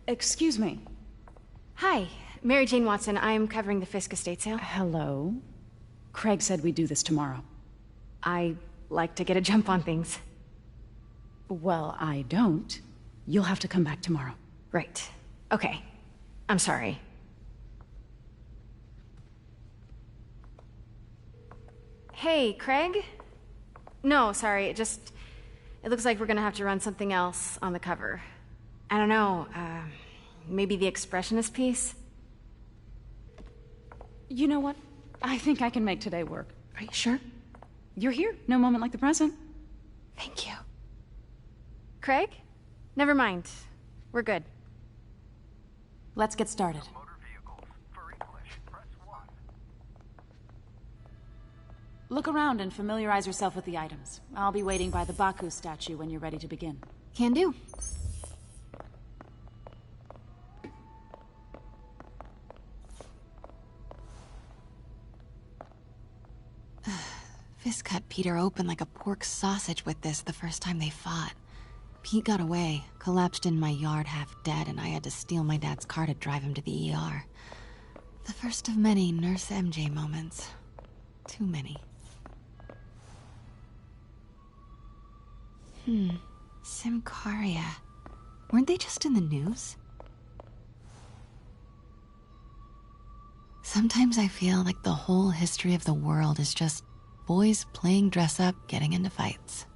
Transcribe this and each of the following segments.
Excuse me. Hi, Mary Jane Watson. I'm covering the Fisk estate sale. Hello? Craig said we'd do this tomorrow. I like to get a jump on things. Well, I don't. You'll have to come back tomorrow. Right. Okay. I'm sorry. Hey, Craig? No, sorry, it looks like we're gonna have to run something else on the cover. I don't know, maybe the expressionist piece? You know what? I think I can make today work. Are you sure? You're here. No moment like the present. Thank you. Craig? Never mind. We're good. Let's get started. Look around and familiarize yourself with the items. I'll be waiting by the Baku statue when you're ready to begin. Can do. Fisk cut Peter open like a pork sausage with this the first time they fought. Pete got away, collapsed in my yard half dead, and I had to steal my dad's car to drive him to the ER. The first of many Nurse MJ moments. Too many. Simcaria. Weren't they just in the news? Sometimes I feel like the whole history of the world is just boys playing dress-up, getting into fights.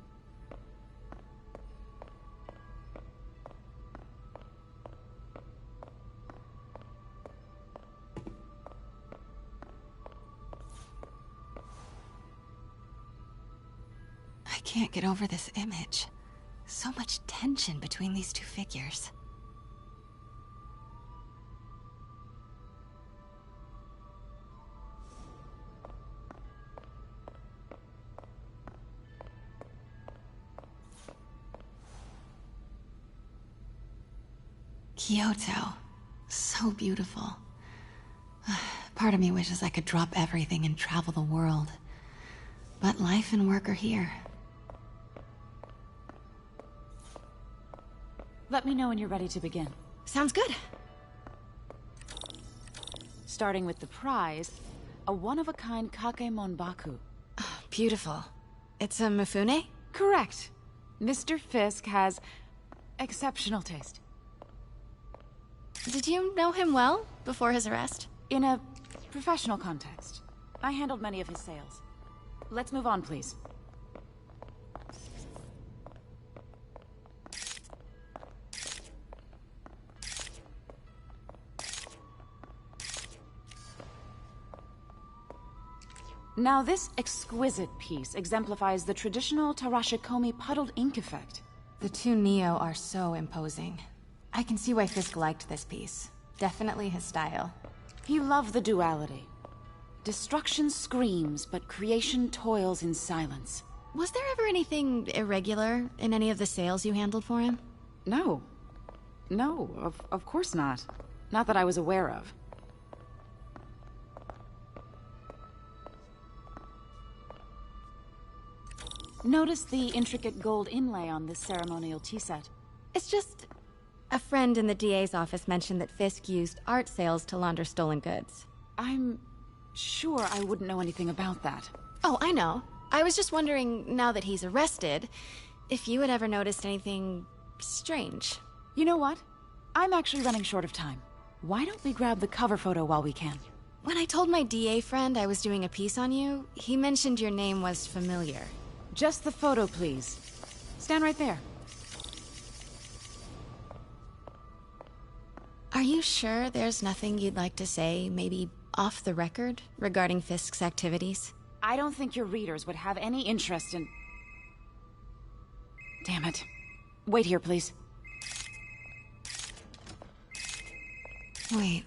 I can't get over this image. So much tension between these two figures. Kyoto. So beautiful. Part of me wishes I could drop everything and travel the world. But life and work are here. Let me know when you're ready to begin. Sounds good. Starting with the prize, a one-of-a-kind Kakemon Baku. Beautiful. It's a Mifune? Correct. Mr. Fisk has exceptional taste. Did you know him well before his arrest? In a professional context. I handled many of his sales. Let's move on, please. Now this exquisite piece exemplifies the traditional Tarashikomi puddled ink effect. The two Neo are so imposing. I can see why Fisk liked this piece. Definitely his style. He loved the duality. Destruction screams, but creation toils in silence. Was there ever anything irregular in any of the sales you handled for him? No. No, of course not. Not that I was aware of. Notice the intricate gold inlay on this ceremonial tea set. It's just... a friend in the DA's office mentioned that Fisk used art sales to launder stolen goods. I'm sure I wouldn't know anything about that. Oh, I know. I was just wondering, now that he's arrested, if you had ever noticed anything strange. You know what? I'm actually running short of time. Why don't we grab the cover photo while we can? When I told my DA friend I was doing a piece on you, he mentioned your name was familiar. Just the photo, please. Stand right there. Are you sure there's nothing you'd like to say, maybe off the record, regarding Fisk's activities? I don't think your readers would have any interest in... Damn it. Wait here, please. Wait,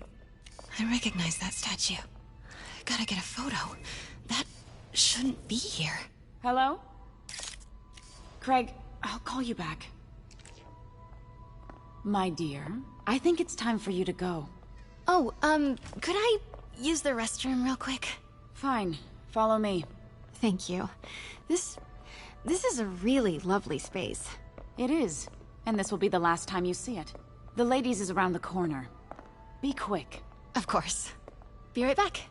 I recognize that statue. I gotta get a photo. That shouldn't be here. Hello? Craig, I'll call you back. My dear, I think it's time for you to go. Oh, could I use the restroom real quick? Fine. Follow me. Thank you. This is a really lovely space. It is. And this will be the last time you see it. The ladies is around the corner. Be quick. Of course. Be right back.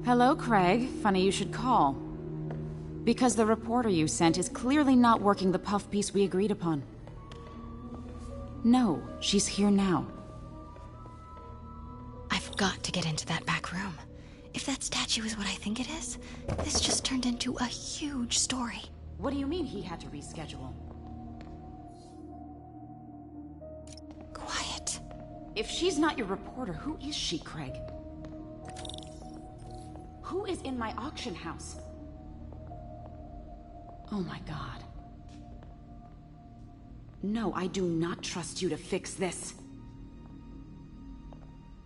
Hello, Craig. Funny you should call. Because the reporter you sent is clearly not working the puff piece we agreed upon. No, she's here now. I've got to get into that back room. If that statue is what I think it is, this just turned into a huge story. What do you mean he had to reschedule? Quiet. If she's not your reporter, who is she, Craig? Who is in my auction house? Oh my god. No, I do not trust you to fix this.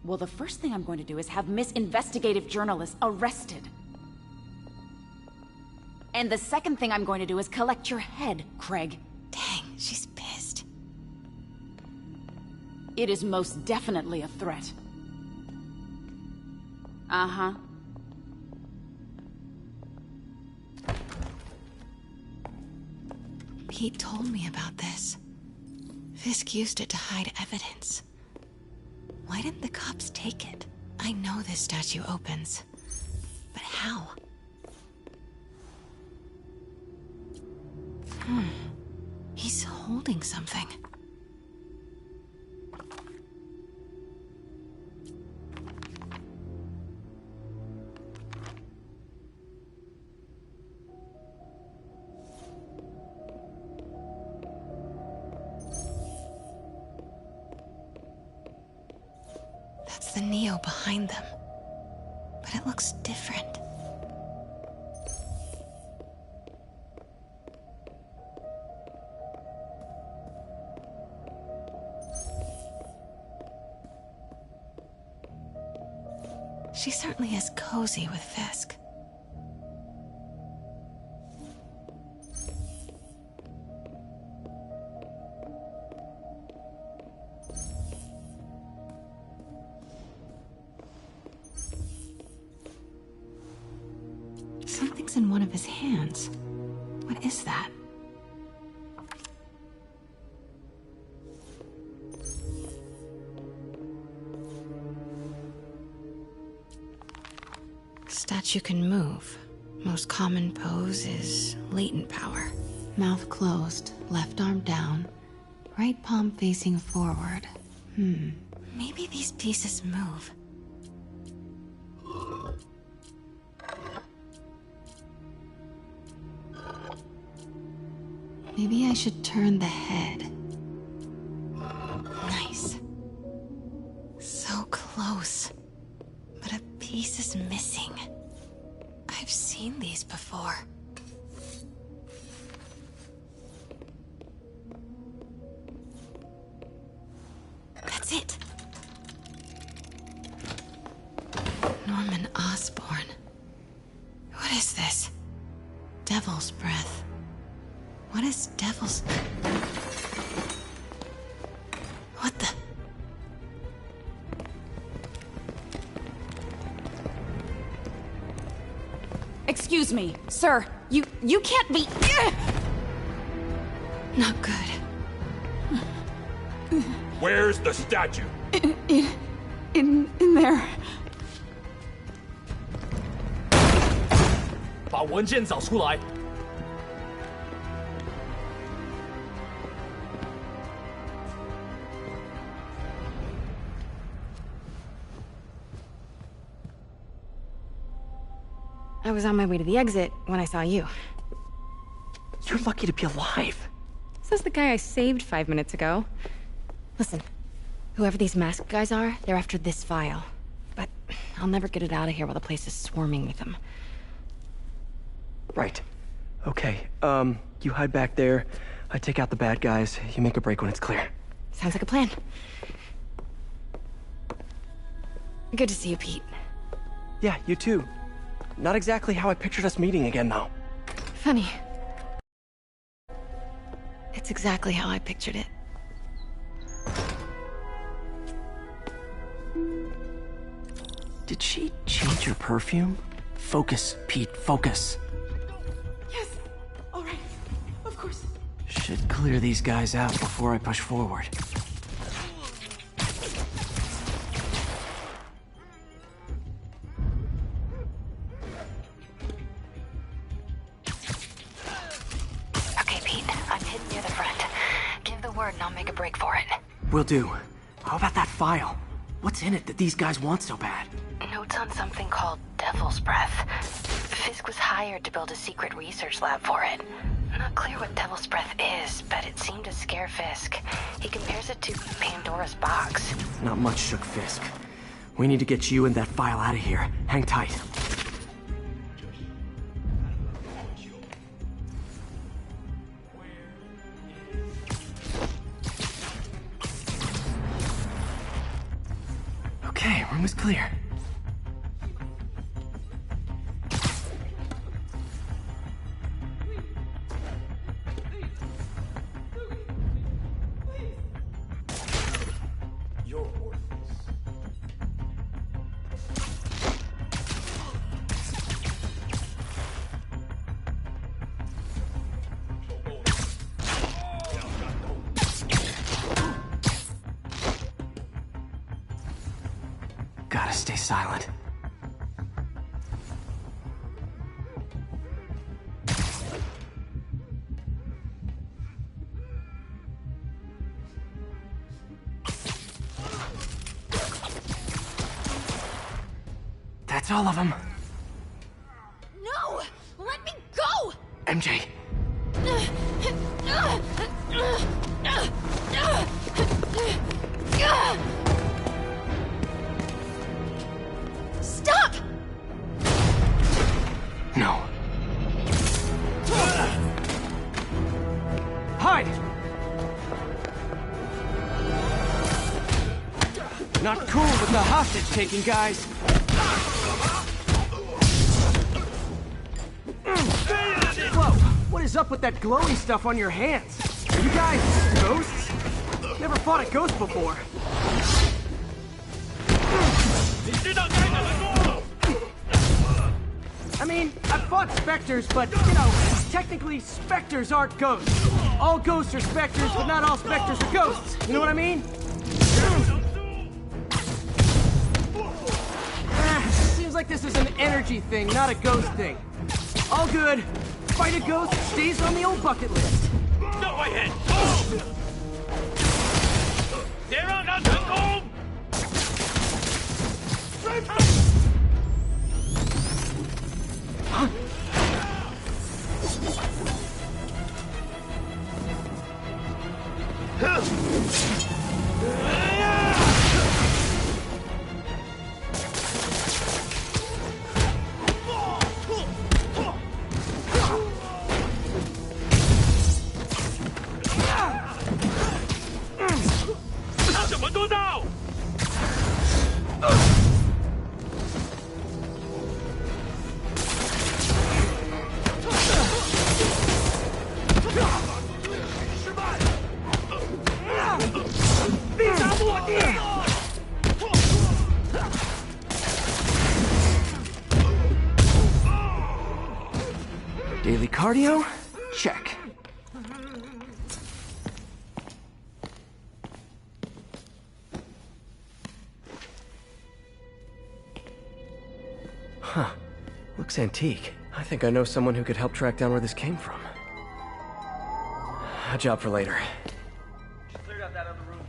Well, the first thing I'm going to do is have Miss Investigative Journalist arrested. And the second thing I'm going to do is collect your head, Craig. Dang, she's pissed. It is most definitely a threat. Uh-huh. Pete told me about this. Fisk used it to hide evidence. Why didn't the cops take it? I know this statue opens. But how? He's holding something. That's the Neo behind them. But it looks different. She certainly is cozy with Fisk. Something's in one of his hands. What is that? Statue can move. Most common pose is latent power. Mouth closed, left arm down, right palm facing forward. Maybe these pieces move. Maybe I should turn the head. Nice. So close. But a piece is missing. I've seen these before. That's it. Norman Osborn. What is this? Devil's breath. What is devil's... What the... Excuse me, sir. You can't be... Not good. Where's the statue? In there. 把文件找出来。 I was on my way to the exit when I saw you. You're lucky to be alive. Says the guy I saved 5 minutes ago. Listen, whoever these masked guys are, they're after this file. But I'll never get it out of here while the place is swarming with them. Right. Okay, you hide back there. I take out the bad guys. You make a break when it's clear. Sounds like a plan. Good to see you, Pete. Yeah, you too. Not exactly how I pictured us meeting again, though. Funny. It's exactly how I pictured it. Did she change her perfume? Focus, Pete, focus. Yes. All right. Of course. Should clear these guys out before I push forward. Okay, Pete, I'm hidden near the front. Give the word and I'll make a break for it. Will do. How about that file? What's in it that these guys want so bad? Notes on something called Devil's Breath. Fisk was hired to build a secret research lab for it. Not clear what Devil's Breath is, but it seemed to scare Fisk. He compares it to Pandora's box. Not much shook Fisk. We need to get you and that file out of here. Hang tight. Okay, room is clear. You're worthless. Gotta stay silent. That's all of them. No! Let me go! MJ. Stop! No. Hide! Not cool with the hostage taking, guys. Whoa, what is up with that glowy stuff on your hands? Are you guys ghosts? Never fought a ghost before. I mean, I've fought specters, but, you know, technically specters aren't ghosts. All ghosts are specters, but not all specters are ghosts. You know what I mean? Seems like this is an energy thing, not a ghost thing. All good. Fight a ghost stays on the old bucket list. Go ahead! Go! 别让他成功！ 他怎么做到？ Daily cardio? Check. Huh. Looks antique. I think I know someone who could help track down where this came from. A job for later. Cleared out that other room.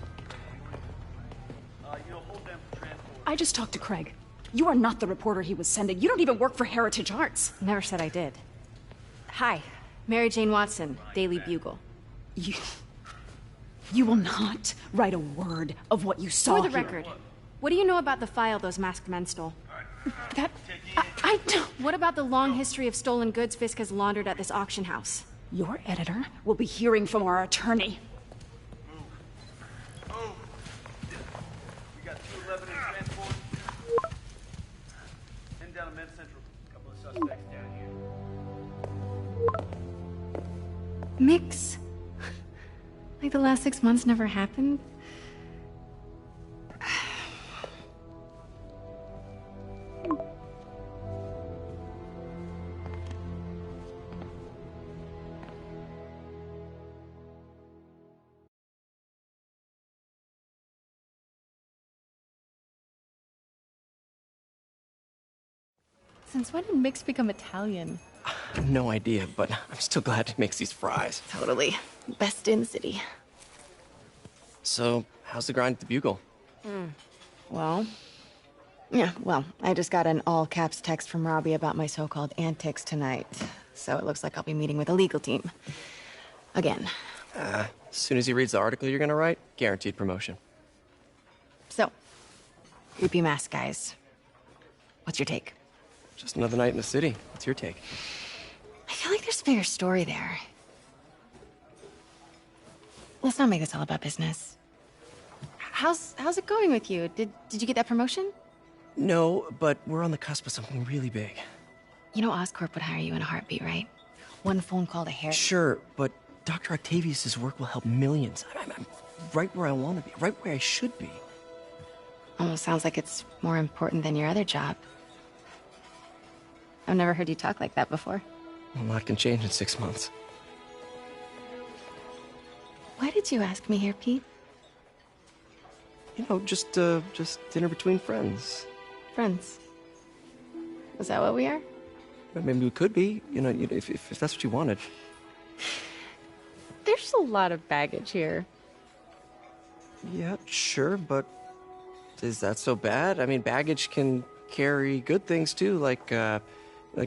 You'll hold them for transport. I just talked to Craig. You are not the reporter he was sending. You don't even work for Heritage Arts. Never said I did. Hi, Mary Jane Watson, Daily Bugle. You will not write a word of what you saw For the here. record, what do you know about the file those masked men stole? I don't... What about the long history of stolen goods Fisk has laundered at this auction house? Your editor will be hearing from our attorney. We got 211 in transport. Heading down to Med Central. A couple of suspects down here. Mix. Like the last 6 months never happened? Since when did Mix become Italian? No idea, but I'm still glad he makes these fries. Totally. Best in the city. So, how's the grind at the Bugle? Well, I just got an all-caps text from Robbie about my so-called antics tonight. So it looks like I'll be meeting with a legal team. Again. As soon as he reads the article you're gonna write, guaranteed promotion. So, creepy mask guys. What's your take? Just another night in the city. What's your take? I feel like there's a bigger story there. Let's not make this all about business. How's it going with you? Did you get that promotion? No, but we're on the cusp of something really big. You know Oscorp would hire you in a heartbeat, right? One phone call to Harry. Sure, but Dr. Octavius's work will help millions. I'm right where I want to be, right where I should be. Almost sounds like it's more important than your other job. I've never heard you talk like that before. A lot can change in 6 months. Why did you ask me here, Pete? You know, just dinner between friends. Friends. Is that what we are? Maybe we could be, if that's what you wanted. There's a lot of baggage here. Yeah, sure, but is that so bad? I mean, baggage can carry good things too, like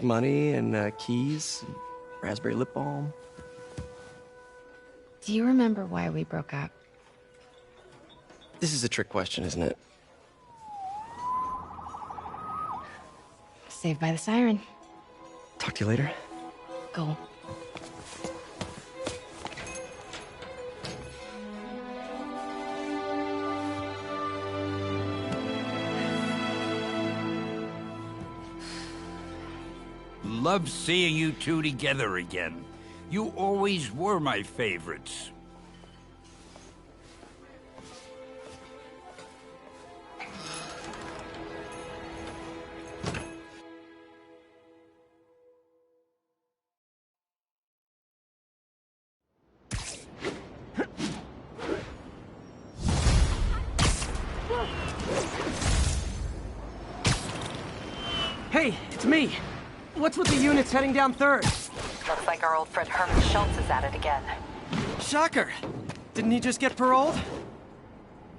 money and keys, and raspberry lip balm. Do you remember why we broke up? This is a trick question, isn't it? Saved by the siren. Talk to you later. Go. Love seeing you two together again. You always were my favorites. Hey, it's me. What's with the units heading down third? Looks like our old friend Herman Schultz is at it again. Shocker. Didn't he just get paroled?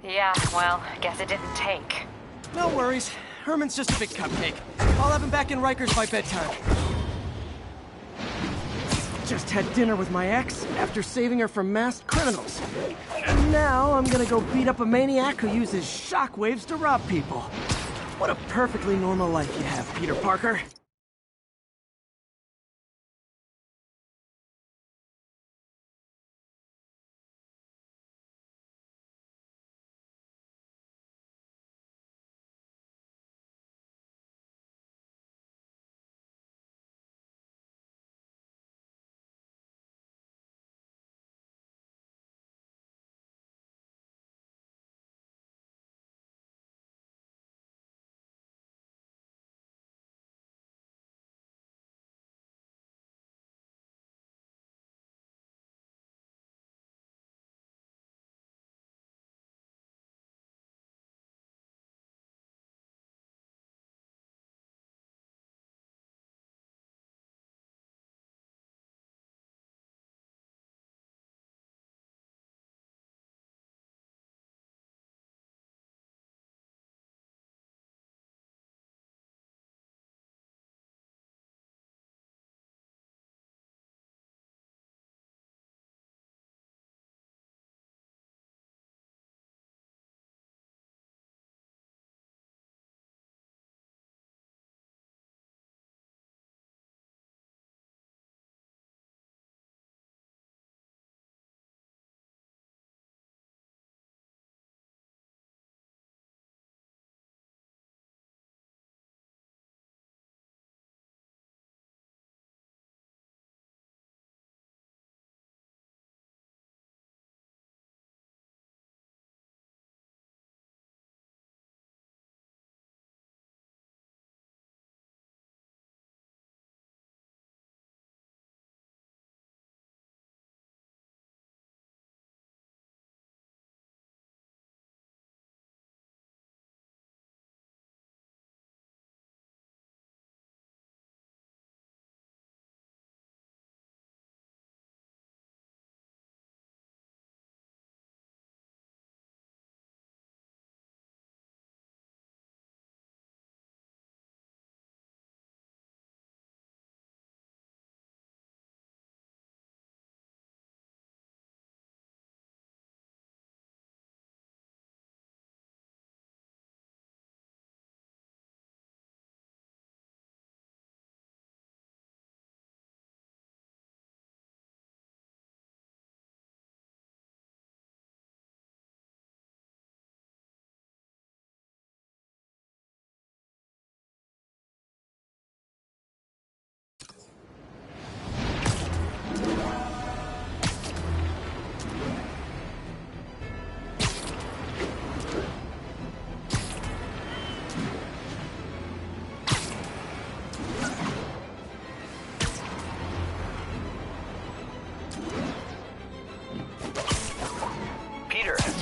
Yeah, well, guess it didn't take. No worries. Herman's just a big cupcake. I'll have him back in Rikers by bedtime. Just had dinner with my ex after saving her from masked criminals. And now I'm gonna go beat up a maniac who uses shockwaves to rob people. What a perfectly normal life you have, Peter Parker.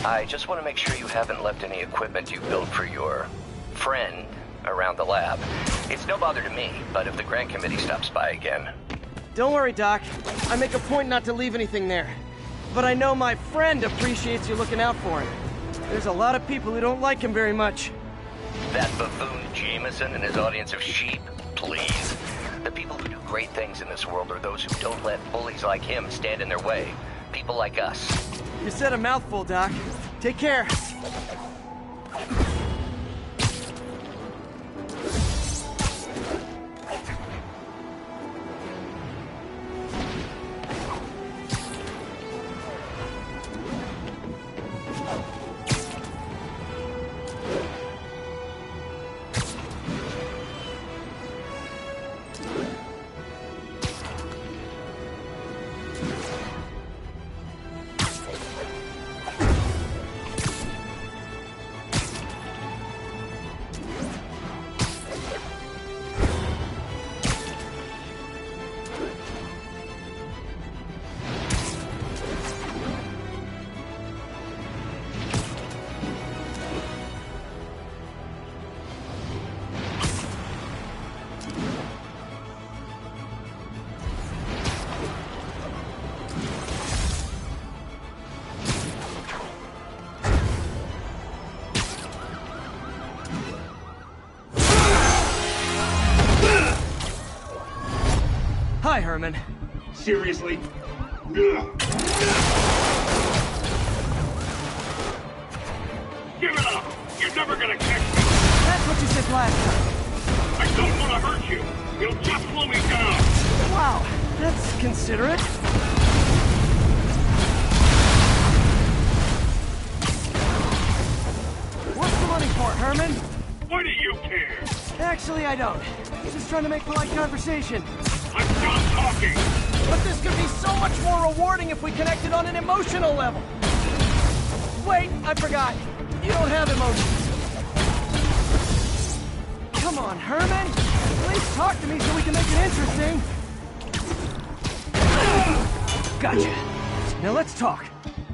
I just want to make sure you haven't left any equipment you built for your friend around the lab. It's no bother to me, but if the grant committee stops by again... Don't worry, Doc. I make a point not to leave anything there. But I know my friend appreciates you looking out for him. There's a lot of people who don't like him very much. That buffoon Jameson and his audience of sheep? Please. The people who do great things in this world are those who don't let bullies like him stand in their way. People like us. You said a mouthful, Doc. Take care. Hi, Herman. Seriously? Give it up! You're never gonna catch me! That's what you said last time. I don't want to hurt you! It'll just slow me down! Wow, that's considerate. What's the money for, Herman? Why do you care? Actually, I don't. Just trying to make polite conversation. I'm done talking! But this could be so much more rewarding if we connected on an emotional level. Wait, I forgot. You don't have emotions. Come on, Herman. Please talk to me so we can make it interesting. Gotcha. Now let's talk.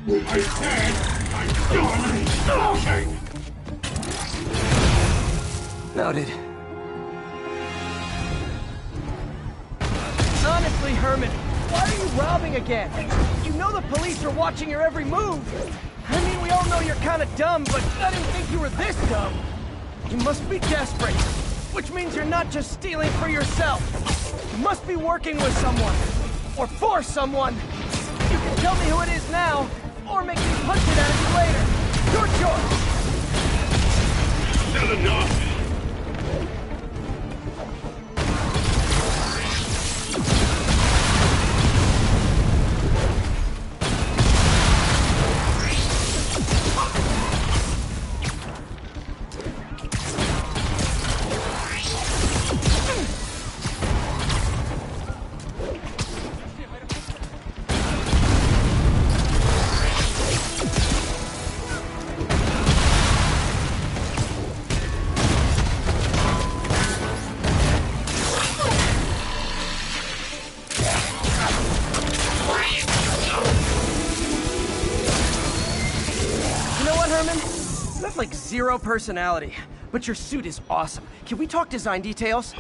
I said I'm done talking! Noted. Honestly, Herman, why are you robbing again? You know the police are watching your every move. I mean, we all know you're kind of dumb, but I didn't think you were this dumb. You must be desperate, which means you're not just stealing for yourself. You must be working with someone, or for someone. You can tell me who it is now, or make me punch it out of you later. Your choice. Is that enough? Like zero personality, but your suit is awesome. Can we talk design details?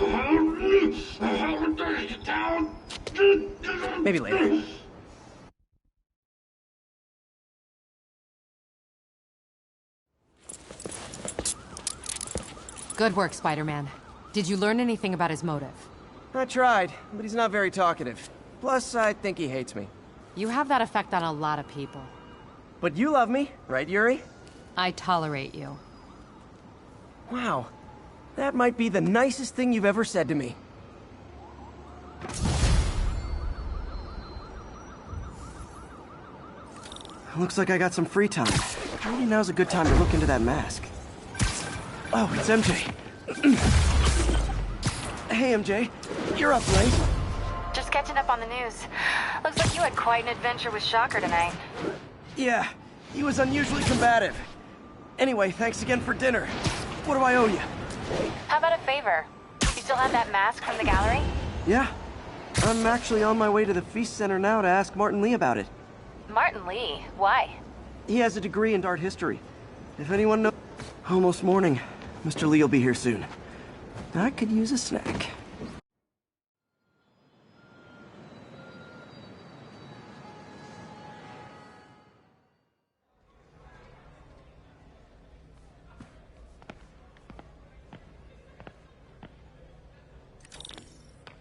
Maybe later. Good work, Spider-Man. Did you learn anything about his motive? I tried, but he's not very talkative. Plus, I think he hates me. You have that effect on a lot of people. But you love me, right, Yuri? I tolerate you. Wow. That might be the nicest thing you've ever said to me. Looks like I got some free time. Maybe now's a good time to look into that mask. Oh, it's MJ. Hey, MJ. You're up late. Just catching up on the news. Looks like you had quite an adventure with Shocker tonight. Yeah, he was unusually combative. Anyway, thanks again for dinner. What do I owe you? How about a favor? You still have that mask from the gallery? Yeah. I'm actually on my way to the Feast Center now to ask Martin Lee about it. Martin Lee? Why? He has a degree in art history. If anyone knows... Almost morning. Mr. Lee will be here soon. I could use a snack.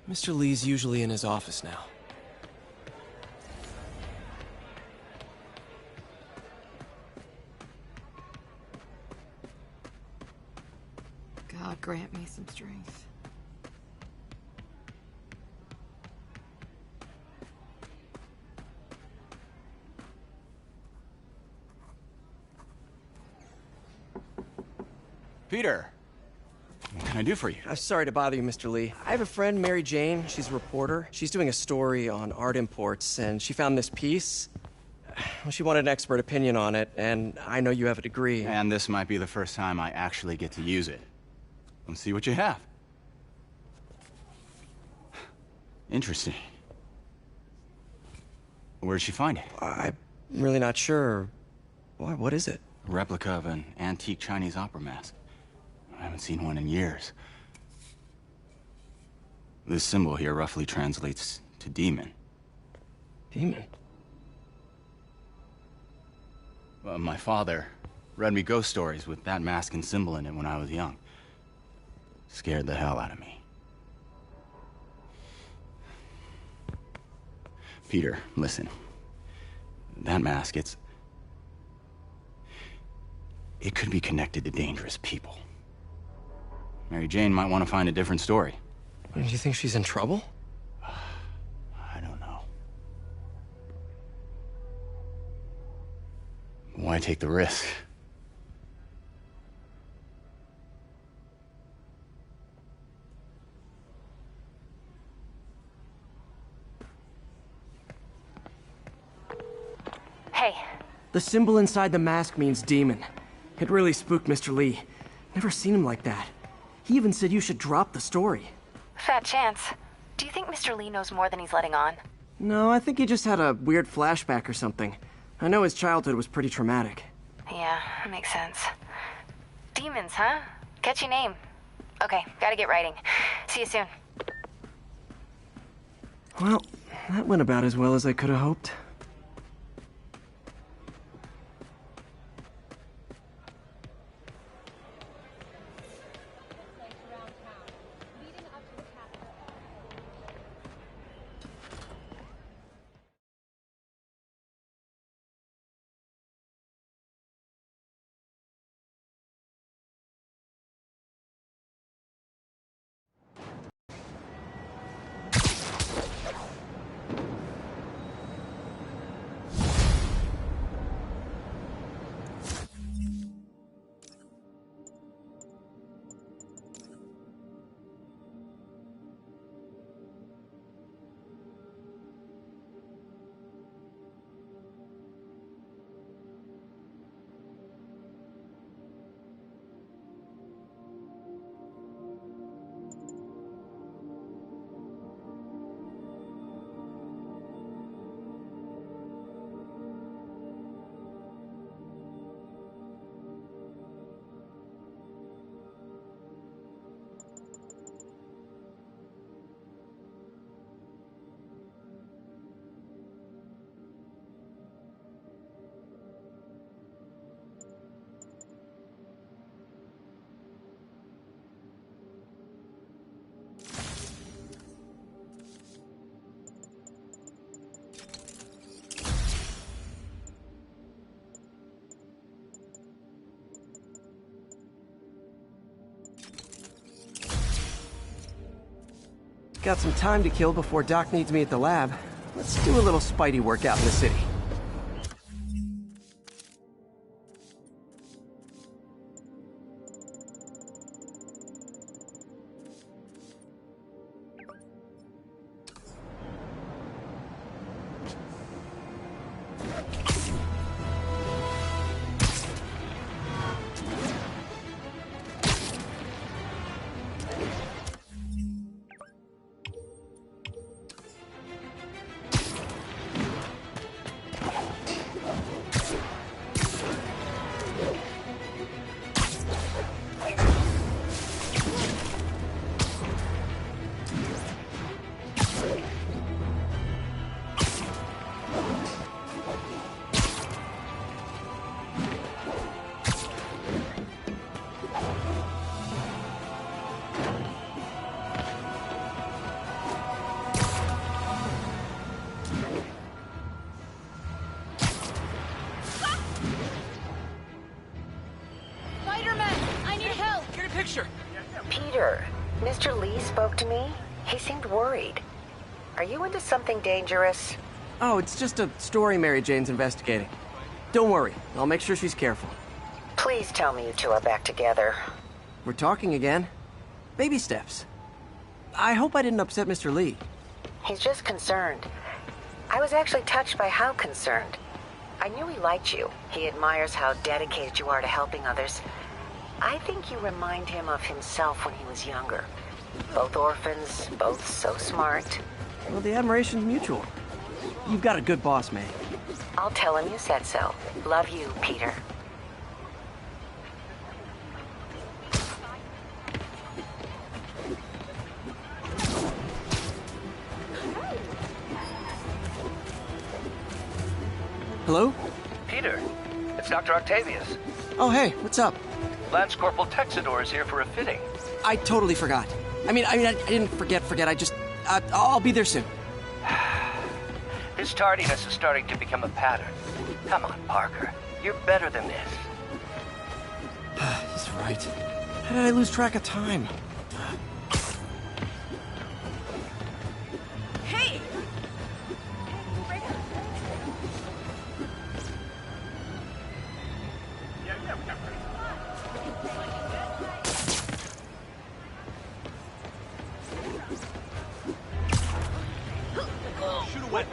Mr. Lee's usually in his office now. God grant me some strength. Peter, what can I do for you? I'm sorry to bother you, Mr. Lee. I have a friend, Mary Jane. She's a reporter. She's doing a story on art imports, and she found this piece. Well, she wanted an expert opinion on it, and I know you have a degree. And this might be the first time I actually get to use it. Let's see what you have. Interesting. Where'd she find it? I'm really not sure. Why, what is it? A replica of an antique Chinese opera mask. I haven't seen one in years. This symbol here roughly translates to demon. Demon? My father read me ghost stories with that mask and symbol in it when I was young. Scared the hell out of me. Peter, listen. That mask, it could be connected to dangerous people. Mary Jane might want to find a different story. Do you think she's in trouble? I don't know. Why take the risk? Hey. The symbol inside the mask means demon. It really spooked Mr. Lee. Never seen him like that. He even said you should drop the story. Fat chance. Do you think Mr. Lee knows more than he's letting on? No, I think he just had a weird flashback or something. I know his childhood was pretty traumatic. Yeah, makes sense. Demons, huh? Catchy name. Okay, gotta get writing. See you soon. Well, that went about as well as I could have hoped. Got some time to kill before Doc needs me at the lab. Let's do a little Spidey workout in the city. He seemed worried. Are you into something dangerous? Oh, it's just a story Mary Jane's investigating. Don't worry, I'll make sure she's careful. Please tell me you two are back together. We're talking again. Baby steps. I hope I didn't upset Mr. Lee. He's just concerned. I was actually touched by how concerned. I knew he liked you. He admires how dedicated you are to helping others. I think you remind him of himself when he was younger. Both orphans, both so smart. Well, the admiration's mutual. You've got a good boss, May. I'll tell him you said so. Love you, Peter. Hello? Peter, it's Dr. Octavius. Oh, hey, what's up? Lance Corporal Texador is here for a fitting. I totally forgot. I didn't forget. I'll be there soon. His tardiness is starting to become a pattern. Come on, Parker. You're better than this. He's right. How did I lose track of time? Hey! Shoot away.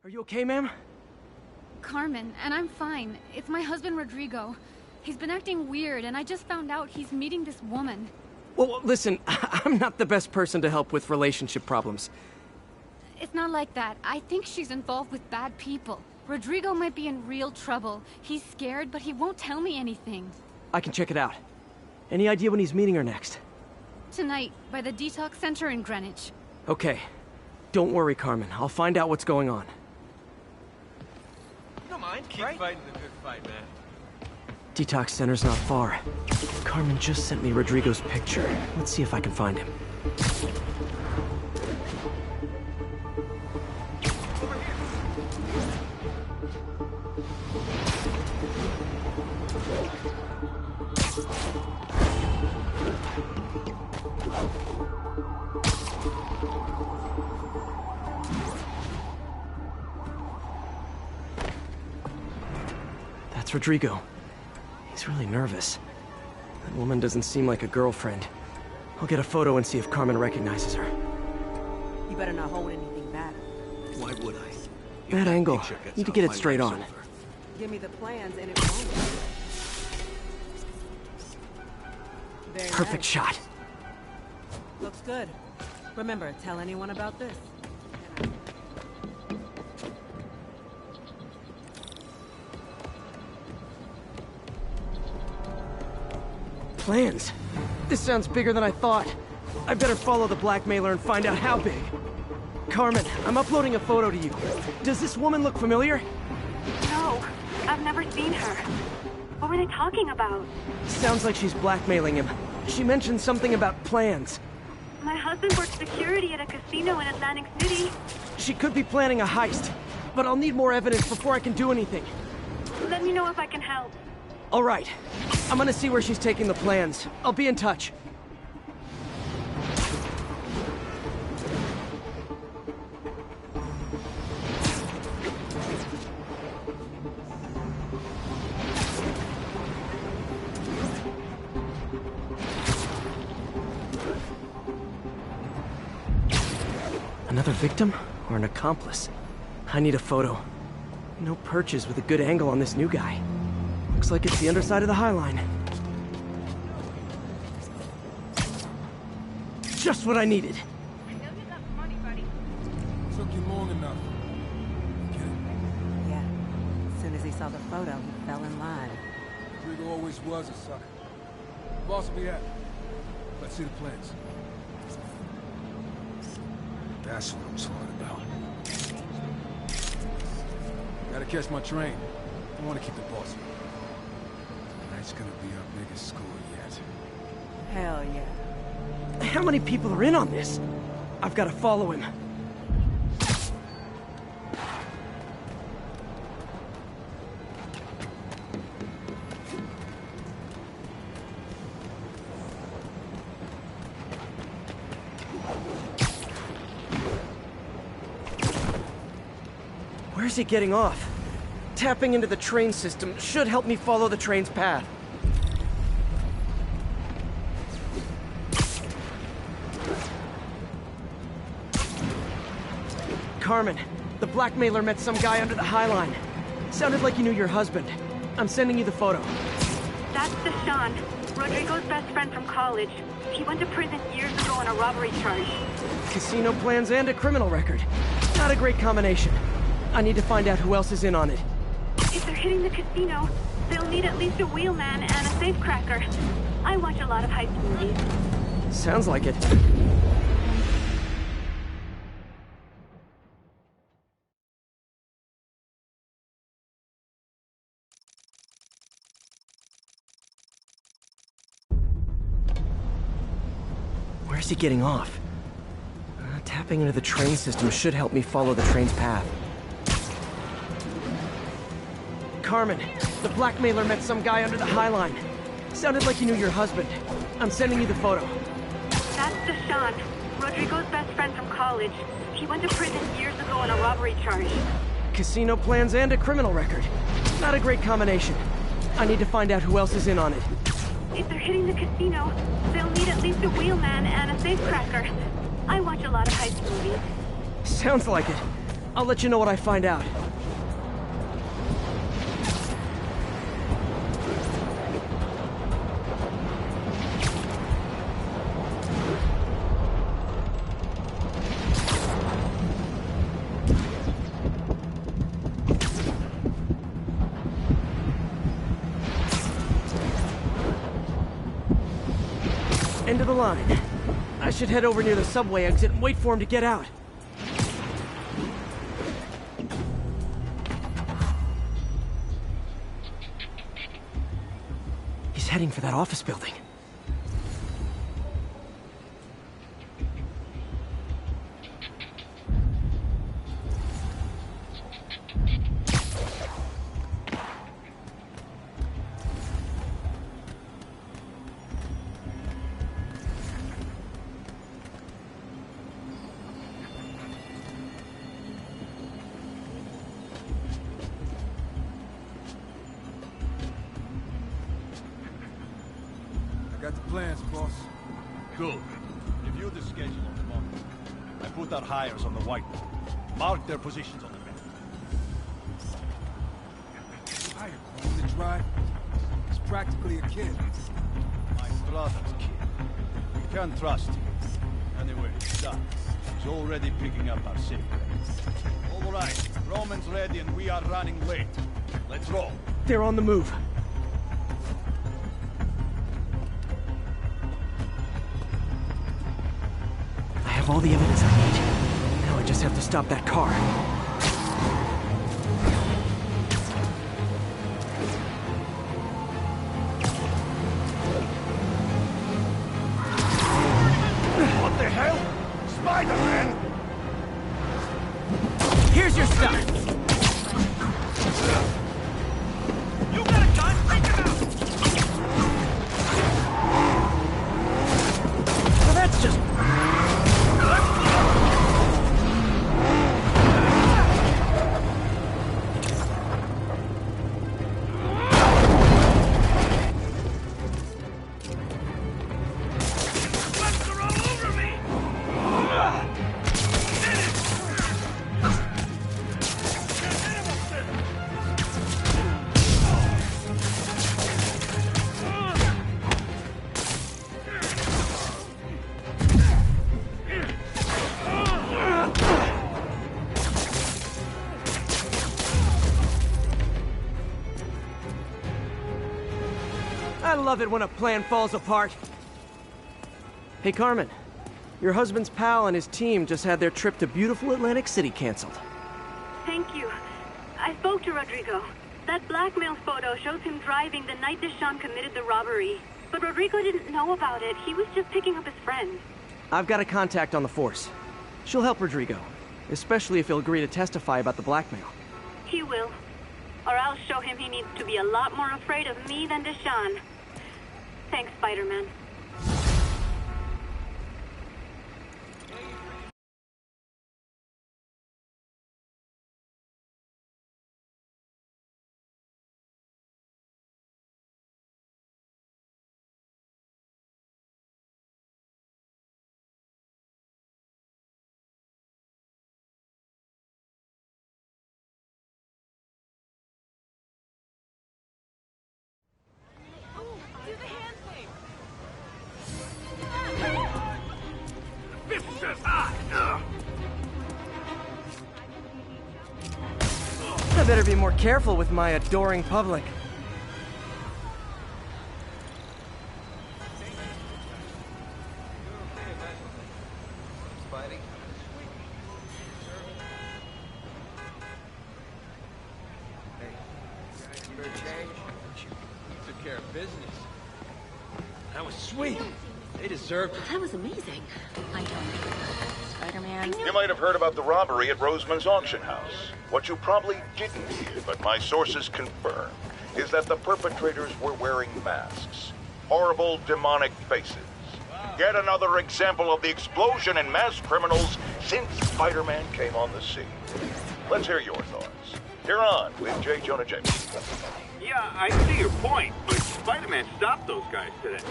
Are you okay, ma'am? Carmen, and I'm fine. It's my husband, Rodrigo. He's been acting weird, and I just found out he's meeting this woman. Well, listen, I'm not the best person to help with relationship problems. It's not like that. I think she's involved with bad people. Rodrigo might be in real trouble. He's scared, but he won't tell me anything. I can check it out. Any idea when he's meeting her next? Tonight, by the detox center in Greenwich. Okay. Don't worry, Carmen. I'll find out what's going on. You don't mind, keep fighting the good fight, man. Detox center's not far. Carmen just sent me Rodrigo's picture. Let's see if I can find him. That's Rodrigo. He's really nervous. That woman doesn't seem like a girlfriend. I'll get a photo and see if Carmen recognizes her. You better not hold anything back. Why would I? Bad angle. Need to get it straight on. Give me the plans and it won't. Very Perfect nice. shot. Looks good. Remember, tell anyone about this. Plans? This sounds bigger than I thought. I better follow the blackmailer and find out how big. Carmen, I'm uploading a photo to you. Does this woman look familiar? No, I've never seen her. What were they talking about? Sounds like she's blackmailing him. She mentioned something about plans. My husband works security at a casino in Atlantic City. She could be planning a heist, but I'll need more evidence before I can do anything. Let me know if I can help. All right. I'm gonna see where she's taking the plans. I'll be in touch. Another victim or an accomplice? I need a photo. No perches with a good angle on this new guy. Looks like it's the underside of the High Line. Just what I needed. I know you got money, buddy. Took you long enough. Yeah. As soon as he saw the photo, he fell in line. Rodrigo always was a sucker. Boss will be happy. Let's see the plans. That's what I'm talking about. Gotta catch my train. I want to keep the boss. Tonight's gonna be our biggest score yet. Hell yeah. How many people are in on this? I've got to follow him. Where's he getting off? Tapping into the train system should help me follow the train's path. Carmen, the blackmailer met some guy under the High Line. Sounded like you knew your husband. I'm sending you the photo. That's Deshaun, Rodrigo's best friend from college. He went to prison years ago on a robbery charge. Casino plans and a criminal record. Not a great combination. I need to find out who else is in on it. If they're hitting the casino, they'll need at least a wheelman and a safecracker. I watch a lot of heist movies. Sounds like it. Where's he getting off? Tapping into the train system should help me follow the train's path. Carmen, the blackmailer met some guy under the High Line. Sounded like you knew your husband. I'm sending you the photo. That's Deshaun, Rodrigo's best friend from college. He went to prison years ago on a robbery charge. Casino plans and a criminal record. Not a great combination. I need to find out who else is in on it. If they're hitting the casino, they'll need at least a wheelman and a safecracker. I watch a lot of heist movies. Sounds like it. I'll let you know what I find out. End of the line. I should head over near the subway exit and wait for him to get out. He's heading for that office building. Got the plans, boss. Good. Review the schedule on the monitor. I put our hires on the whiteboard. Mark their positions on the map. Hired on the drive. He's practically a kid. My brother's kid. We can't trust him. Anyway, Doc, he's already picking up our secrets. All right, Roman's ready and we are running late. Let's roll. They're on the move. I have all the evidence I need. Now I just have to stop that car. What the hell? Spider-Man! Here's your stuff! You got a gun? Take him out! Well, that's just... I love it when a plan falls apart. Hey, Carmen. Your husband's pal and his team just had their trip to beautiful Atlantic City canceled. Thank you. I spoke to Rodrigo. That blackmail photo shows him driving the night Deshawn committed the robbery. But Rodrigo didn't know about it. He was just picking up his friend. I've got a contact on the force. She'll help Rodrigo, especially if he'll agree to testify about the blackmail. He will. Or I'll show him he needs to be a lot more afraid of me than Deshawn. Thanks, Spider-Man. I better be more careful with my adoring public. Spidey? Hey, spare change? You took care of business. That was sweet. They deserved it. That was amazing. I don't. Spider-Man. You might have heard about the robbery at Roseman's auction house. What you probably didn't hear, but my sources confirm, is that the perpetrators were wearing masks. Horrible, demonic faces. Yet another example of the explosion in mass criminals since Spider-Man came on the scene. Let's hear your thoughts. You're on with J. Jonah Jameson. Yeah, I see your point, but Spider-Man stopped those guys today.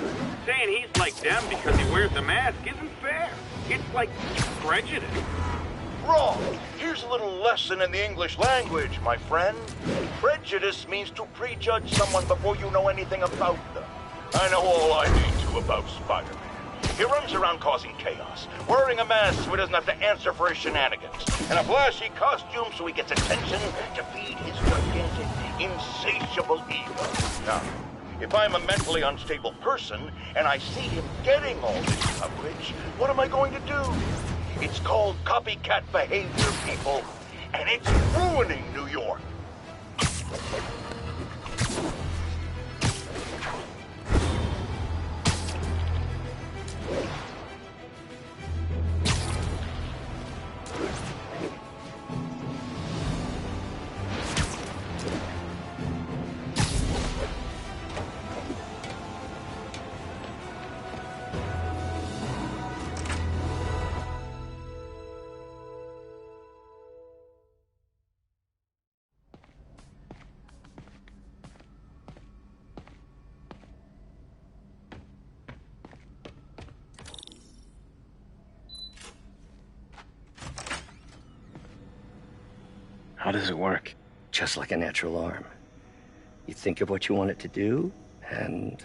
Saying he's like them because he wears a mask isn't fair. It's like prejudice. wrong. Here's a little lesson in the English language, my friend. Prejudice means to prejudge someone before you know anything about them. I know all I need to about Spider-Man. He runs around causing chaos, wearing a mask so he doesn't have to answer for his shenanigans, and a flashy costume so he gets attention to feed his gigantic, insatiable ego. Now, if I'm a mentally unstable person and I see him getting all this coverage, what am I going to do? It's called copycat behavior, people, and it's ruining New York. How does it work? Just like a natural arm. You think of what you want it to do, and...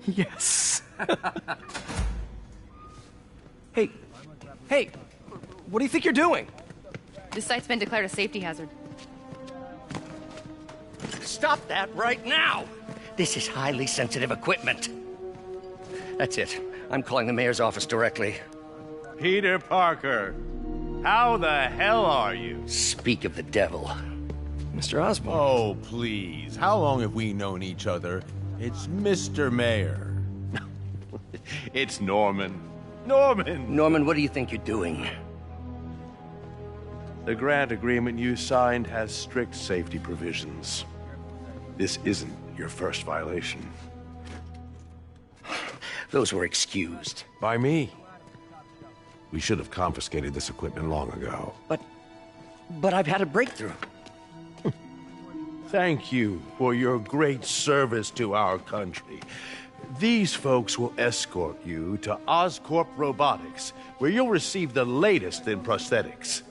Yes. Hey, what do you think you're doing? This site's been declared a safety hazard. Stop that right now! This is highly sensitive equipment. That's it. I'm calling the mayor's office directly. Peter Parker, how the hell are you? Speak of the devil. Mr. Osborn. Oh, please. How long have we known each other? It's Mr. Mayor. It's Norman. Norman, what do you think you're doing? The grant agreement you signed has strict safety provisions. This isn't your first violation. Those were excused. By me. We should have confiscated this equipment long ago. But I've had a breakthrough. Thank you for your great service to our country. These folks will escort you to Oscorp Robotics, where you'll receive the latest in prosthetics.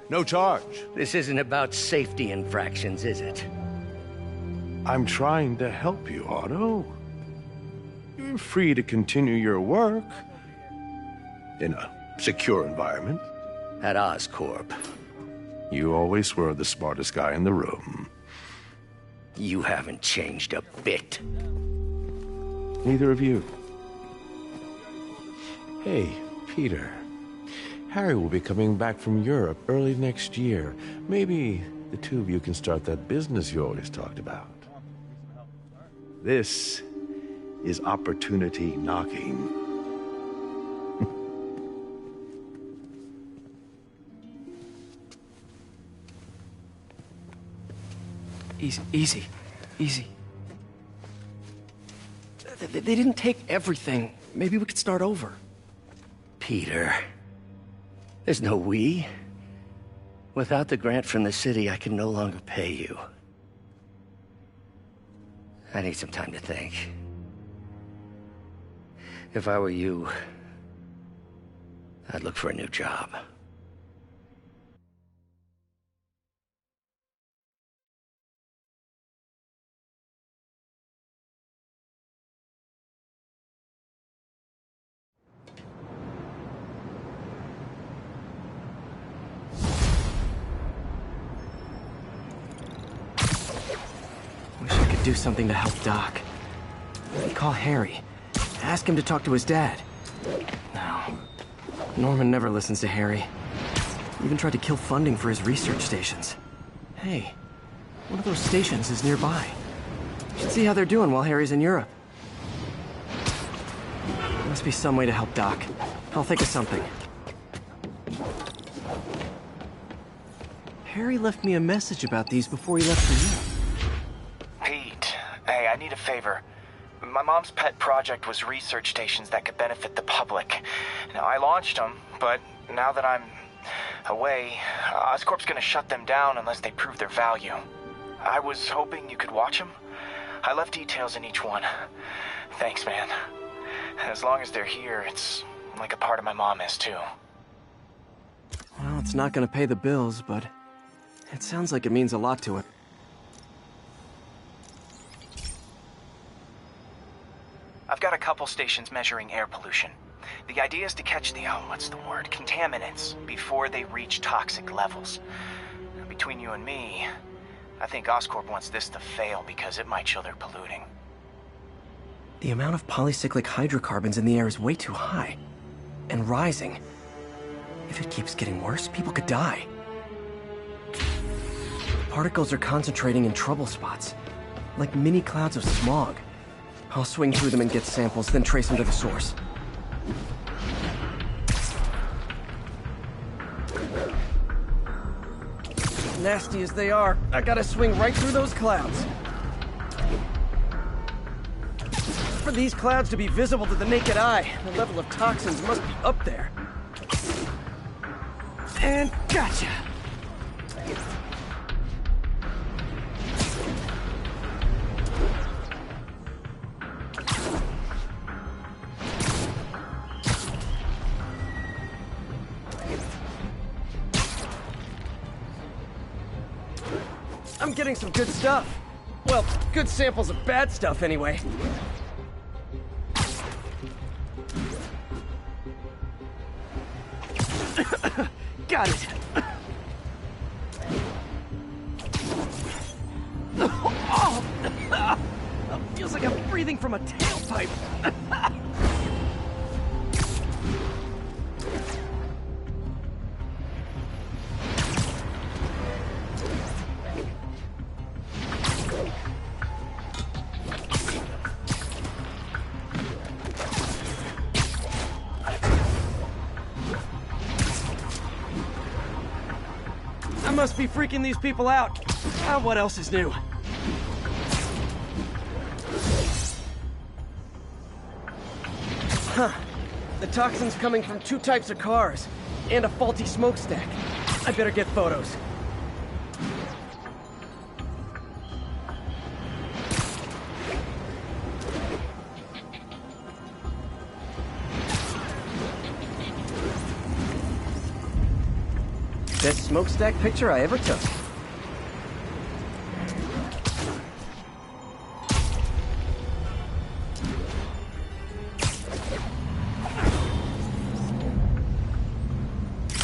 No charge. This isn't about safety infractions, is it? I'm trying to help you, Otto. You're free to continue your work in a secure environment. At Oscorp. You always were the smartest guy in the room. You haven't changed a bit. Neither of you. Hey, Peter. Harry will be coming back from Europe early next year. Maybe the two of you can start that business you always talked about. This is opportunity knocking. Easy. They didn't take everything. Maybe we could start over. Peter, there's no we. Without the grant from the city, I can no longer pay you. I need some time to think. If I were you, I'd look for a new job. Wish I could do something to help Doc. Call Harry. Ask him to talk to his dad. No. Norman never listens to Harry. Even tried to kill funding for his research stations. Hey, one of those stations is nearby. Should see how they're doing while Harry's in Europe. There must be some way to help Doc. I'll think of something. Harry left me a message about these before he left for Europe. Pete, hey, I need a favor. My mom's pet project was research stations that could benefit the public. Now, I launched them, but now that I'm away, Oscorp's gonna shut them down unless they prove their value. I was hoping you could watch them. I left details in each one. Thanks, man. As long as they're here, it's like a part of my mom is, too. Well, it's not gonna pay the bills, but it sounds like it means a lot to it. I've got a couple stations measuring air pollution. The idea is to catch the, contaminants before they reach toxic levels. Between you and me, I think Oscorp wants this to fail because it might show they're polluting. The amount of polycyclic hydrocarbons in the air is way too high. And rising. If it keeps getting worse, people could die. Particles are concentrating in trouble spots, like mini clouds of smog. I'll swing through them and get samples, then trace them to the source. Nasty as they are, I gotta swing right through those clouds. For these clouds to be visible to the naked eye, the level of toxins must be up there. And gotcha! I'm getting some good stuff. Well, good samples of bad stuff anyway. Got it. Oh, feels like I'm breathing from a tailpipe. I must be freaking these people out. What else is new? Huh. The toxin's coming from 2 types of cars, and a faulty smokestack. I better get photos. Best smokestack picture I ever took.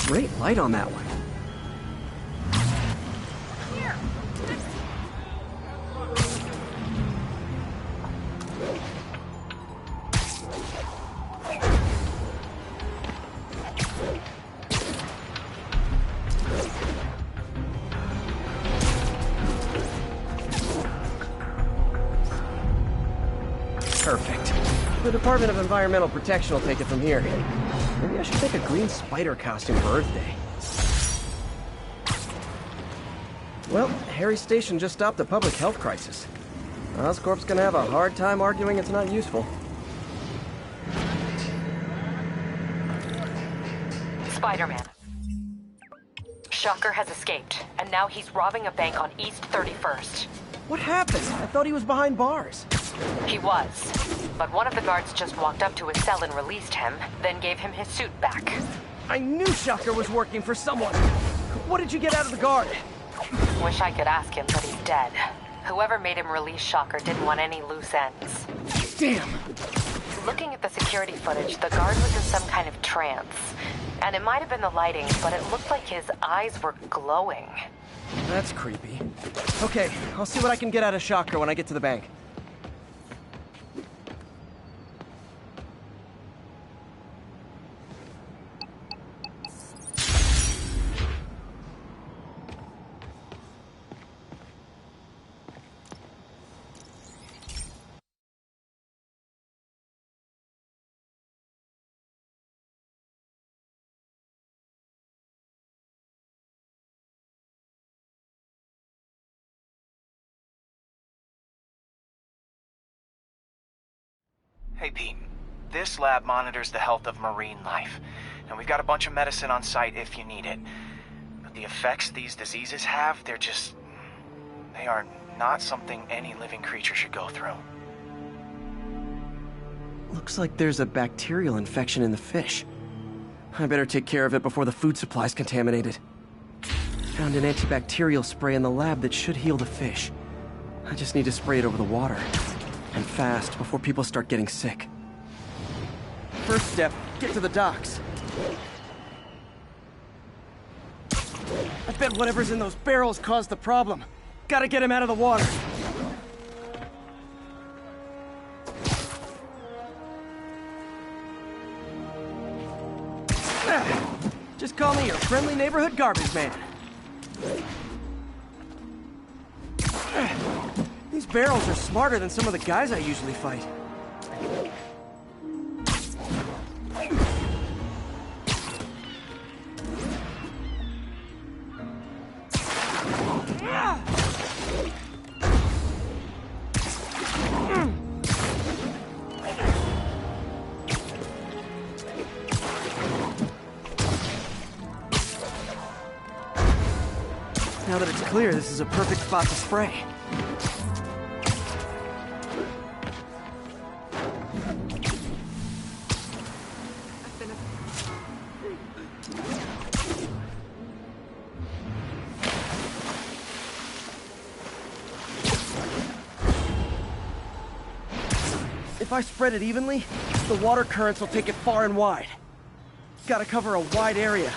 Great light on that one. Perfect. The Department of Environmental Protection will take it from here. Maybe I should take a green spider costume for Earth Day. Well, Harry's station just stopped a public health crisis. Oscorp's gonna have a hard time arguing it's not useful. Spider-Man. Shocker has escaped, and now he's robbing a bank on East 31st. What happened? I thought he was behind bars. He was, but one of the guards just walked up to his cell and released him, then gave him his suit back. I knew Shocker was working for someone. What did you get out of the guard? Wish I could ask him, but he's dead. Whoever made him release Shocker didn't want any loose ends. Damn! Looking at the security footage, the guard was in some kind of trance. And it might have been the lighting, but it looked like his eyes were glowing. That's creepy. Okay, I'll see what I can get out of Shocker when I get to the bank. Hey, Pete. This lab monitors the health of marine life, and we've got a bunch of medicine on site if you need it. The effects these diseases have, they are not something any living creature should go through. Looks like there's a bacterial infection in the fish. I better take care of it before the food supply's contaminated. Found an antibacterial spray in the lab that should heal the fish. I just need to spray it over the water. And fast, before people start getting sick. First step, get to the docks. I bet whatever's in those barrels caused the problem. Gotta get him out of the water. Just call me your friendly neighborhood garbage man. These barrels are smarter than some of the guys I usually fight. Now that it's clear, this is a perfect spot to spray. If I spread it evenly, the water currents will take it far and wide. Gotta cover a wide area.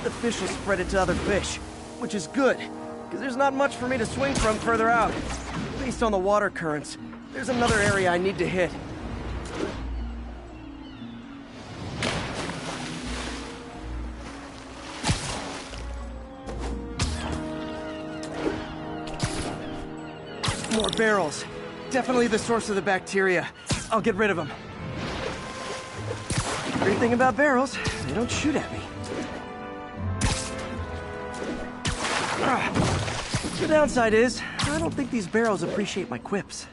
The fish will spread it to other fish, which is good, because there's not much for me to swing from further out. Based on the water currents, there's another area I need to hit. More barrels. Definitely the source of the bacteria. I'll get rid of them. Great thing about barrels, they don't shoot at me. The downside is, I don't think these barrels appreciate my quips.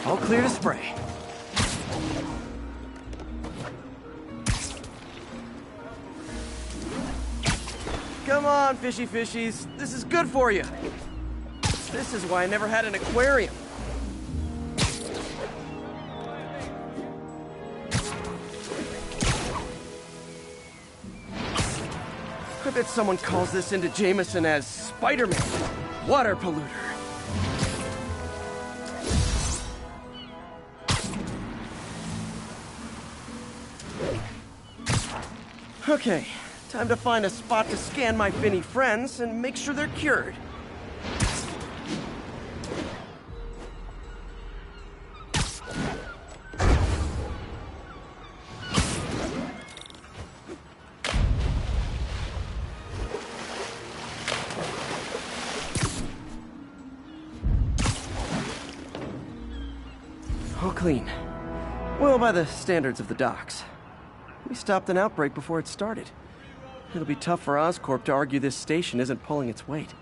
All clear to spray. Come on, fishy fishies. This is good for you. This is why I never had an aquarium. I bet someone calls this into Jameson as Spider-Man, water polluter. Okay, time to find a spot to scan my finny friends and make sure they're cured. All clean. Well, by the standards of the docks. We stopped an outbreak before it started. It'll be tough for Oscorp to argue this station isn't pulling its weight.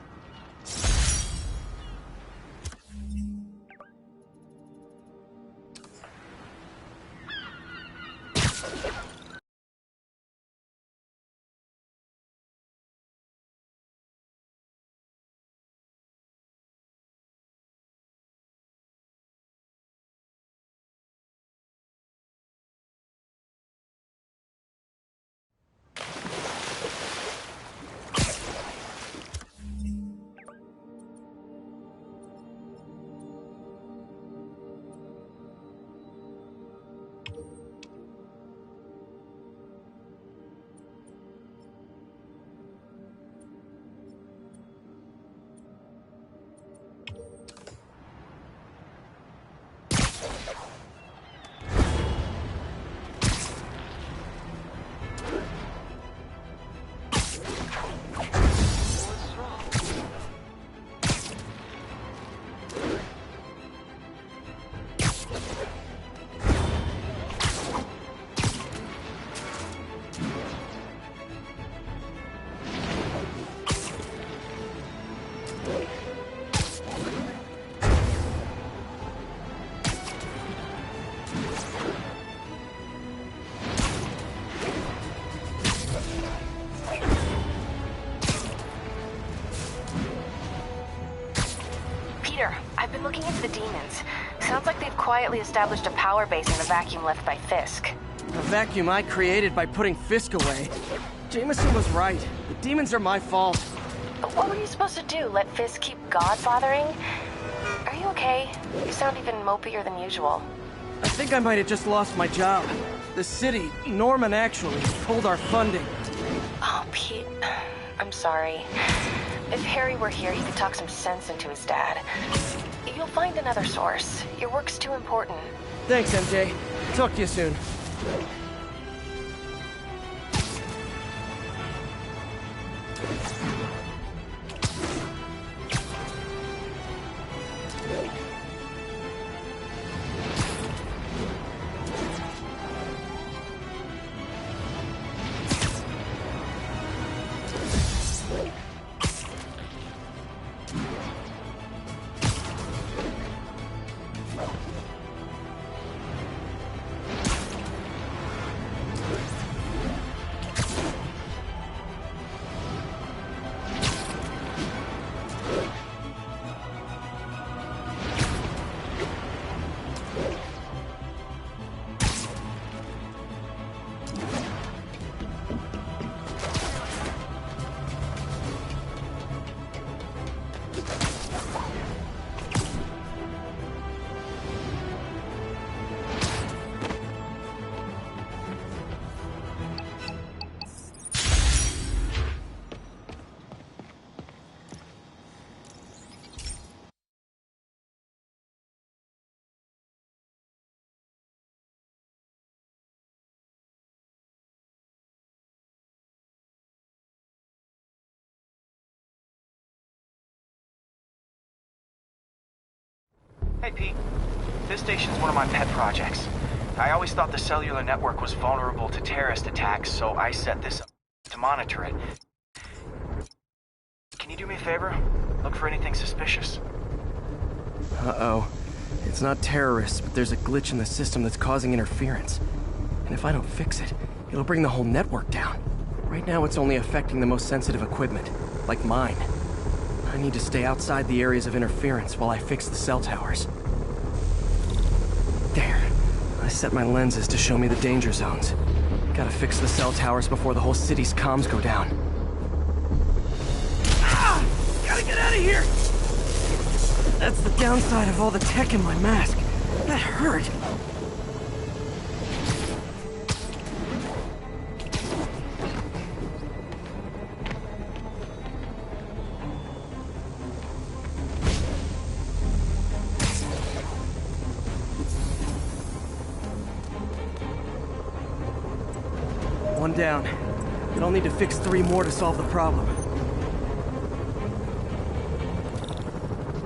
been looking into the demons. Sounds like they've quietly established a power base in the vacuum left by Fisk. A vacuum I created by putting Fisk away. Jameson was right. The demons are my fault. But what were you supposed to do? Let Fisk keep God-bothering? Are you okay? You sound even mopier than usual. I think I might have just lost my job. The city, Norman actually, pulled our funding. Oh, Pete. I'm sorry. If Harry were here, he could talk some sense into his dad. You'll find another source. Your work's too important. Thanks, MJ. Talk to you soon. Hey, Pete. This station's one of my pet projects. I always thought the cellular network was vulnerable to terrorist attacks, so I set this up to monitor it. Can you do me a favor? Look for anything suspicious. Uh-oh. It's not terrorists, but there's a glitch in the system that's causing interference. And if I don't fix it, it'll bring the whole network down. Right now, it's only affecting the most sensitive equipment, like mine. I need to stay outside the areas of interference while I fix the cell towers. There. I set my lenses to show me the danger zones. Gotta fix the cell towers before the whole city's comms go down. Ah! Gotta get out of here! That's the downside of all the tech in my mask. That hurt. One down. But I'll need to fix 3 more to solve the problem.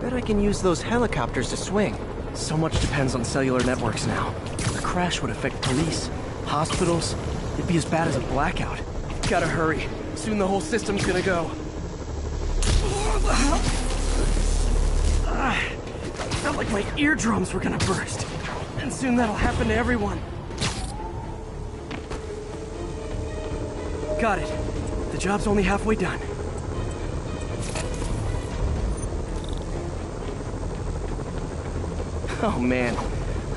Bet I can use those helicopters to swing. So much depends on cellular networks now. A crash would affect police, hospitals. It'd be as bad as a blackout. Gotta hurry. Soon the whole system's gonna go. Felt like my eardrums were gonna burst. And soon that'll happen to everyone. Got it. The job's only halfway done. Oh man,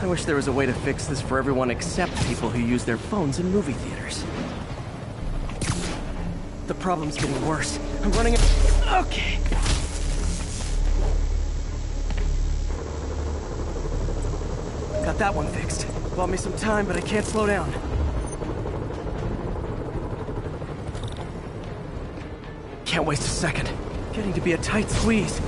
I wish there was a way to fix this for everyone except people who use their phones in movie theaters. The problem's getting worse. I'm running out. Okay. Got that one fixed. Bought me some time, but I can't slow down. Can't waste a second. Getting to be a tight squeeze.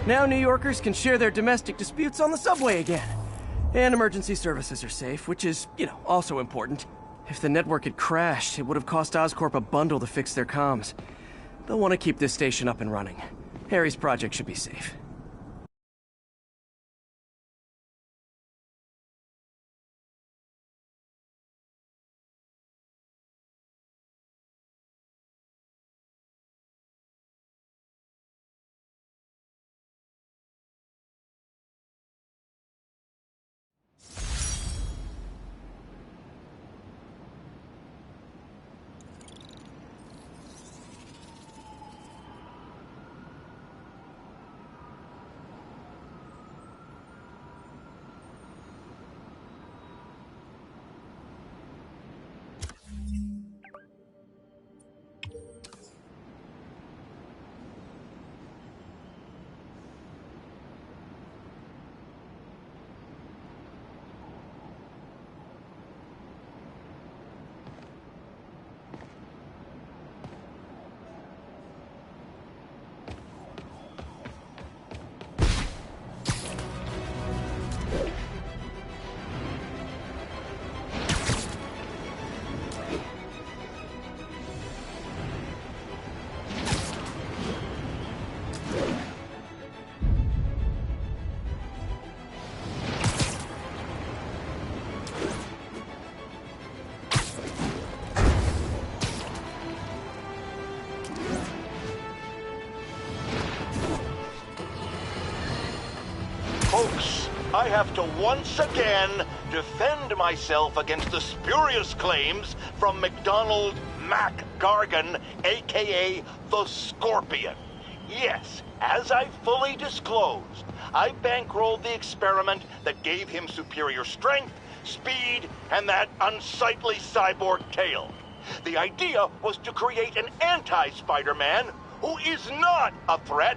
Now New Yorkers can share their domestic disputes on the subway again. And emergency services are safe, which is, also important. If the network had crashed, it would have cost Oscorp a bundle to fix their comms. They'll want to keep this station up and running. Harry's project should be safe. Folks, I have to once again defend myself against the spurious claims from McDonald Mac Gargan, aka the Scorpion. Yes, as I fully disclosed, I bankrolled the experiment that gave him superior strength, speed, and that unsightly cyborg tail. The idea was to create an anti-Spider-Man who is not a threat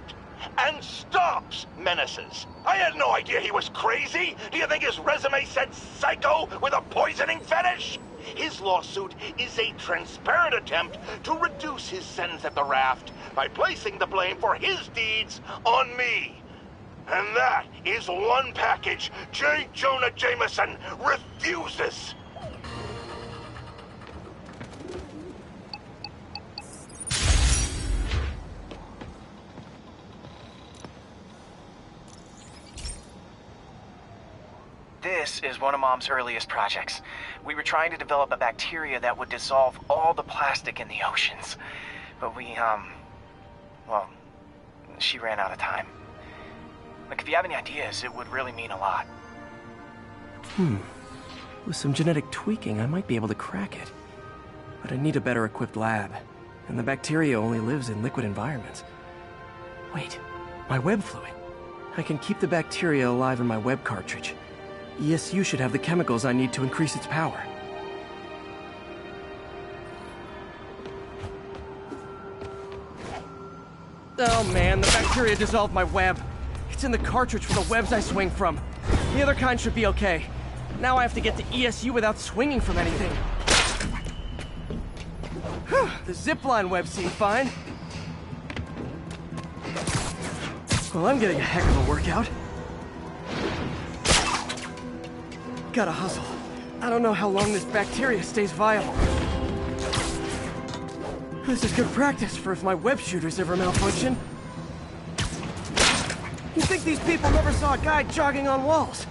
and stops menaces. I had no idea he was crazy. Do you think his resume said psycho with a poisoning fetish? His lawsuit is a transparent attempt to reduce his sentence at the raft by placing the blame for his deeds on me. And that is one package J. Jonah Jameson refuses. This is one of Mom's earliest projects. We were trying to develop a bacteria that would dissolve all the plastic in the oceans. But well, she ran out of time. Like, if you have any ideas, it would really mean a lot. With some genetic tweaking, I might be able to crack it. But I need a better equipped lab. And the bacteria only lives in liquid environments. Wait, my web fluid. I can keep the bacteria alive in my web cartridge. ESU should have the chemicals I need to increase its power. Oh man, the bacteria dissolved my web. It's in the cartridge for the webs I swing from. The other kind should be okay. Now I have to get to ESU without swinging from anything. The zipline web seemed fine. Well, I'm getting a heck of a workout. Gotta hustle. I don't know how long this bacteria stays viable. This is good practice for if my web shooters ever malfunction. You'd think these people never saw a guy jogging on walls.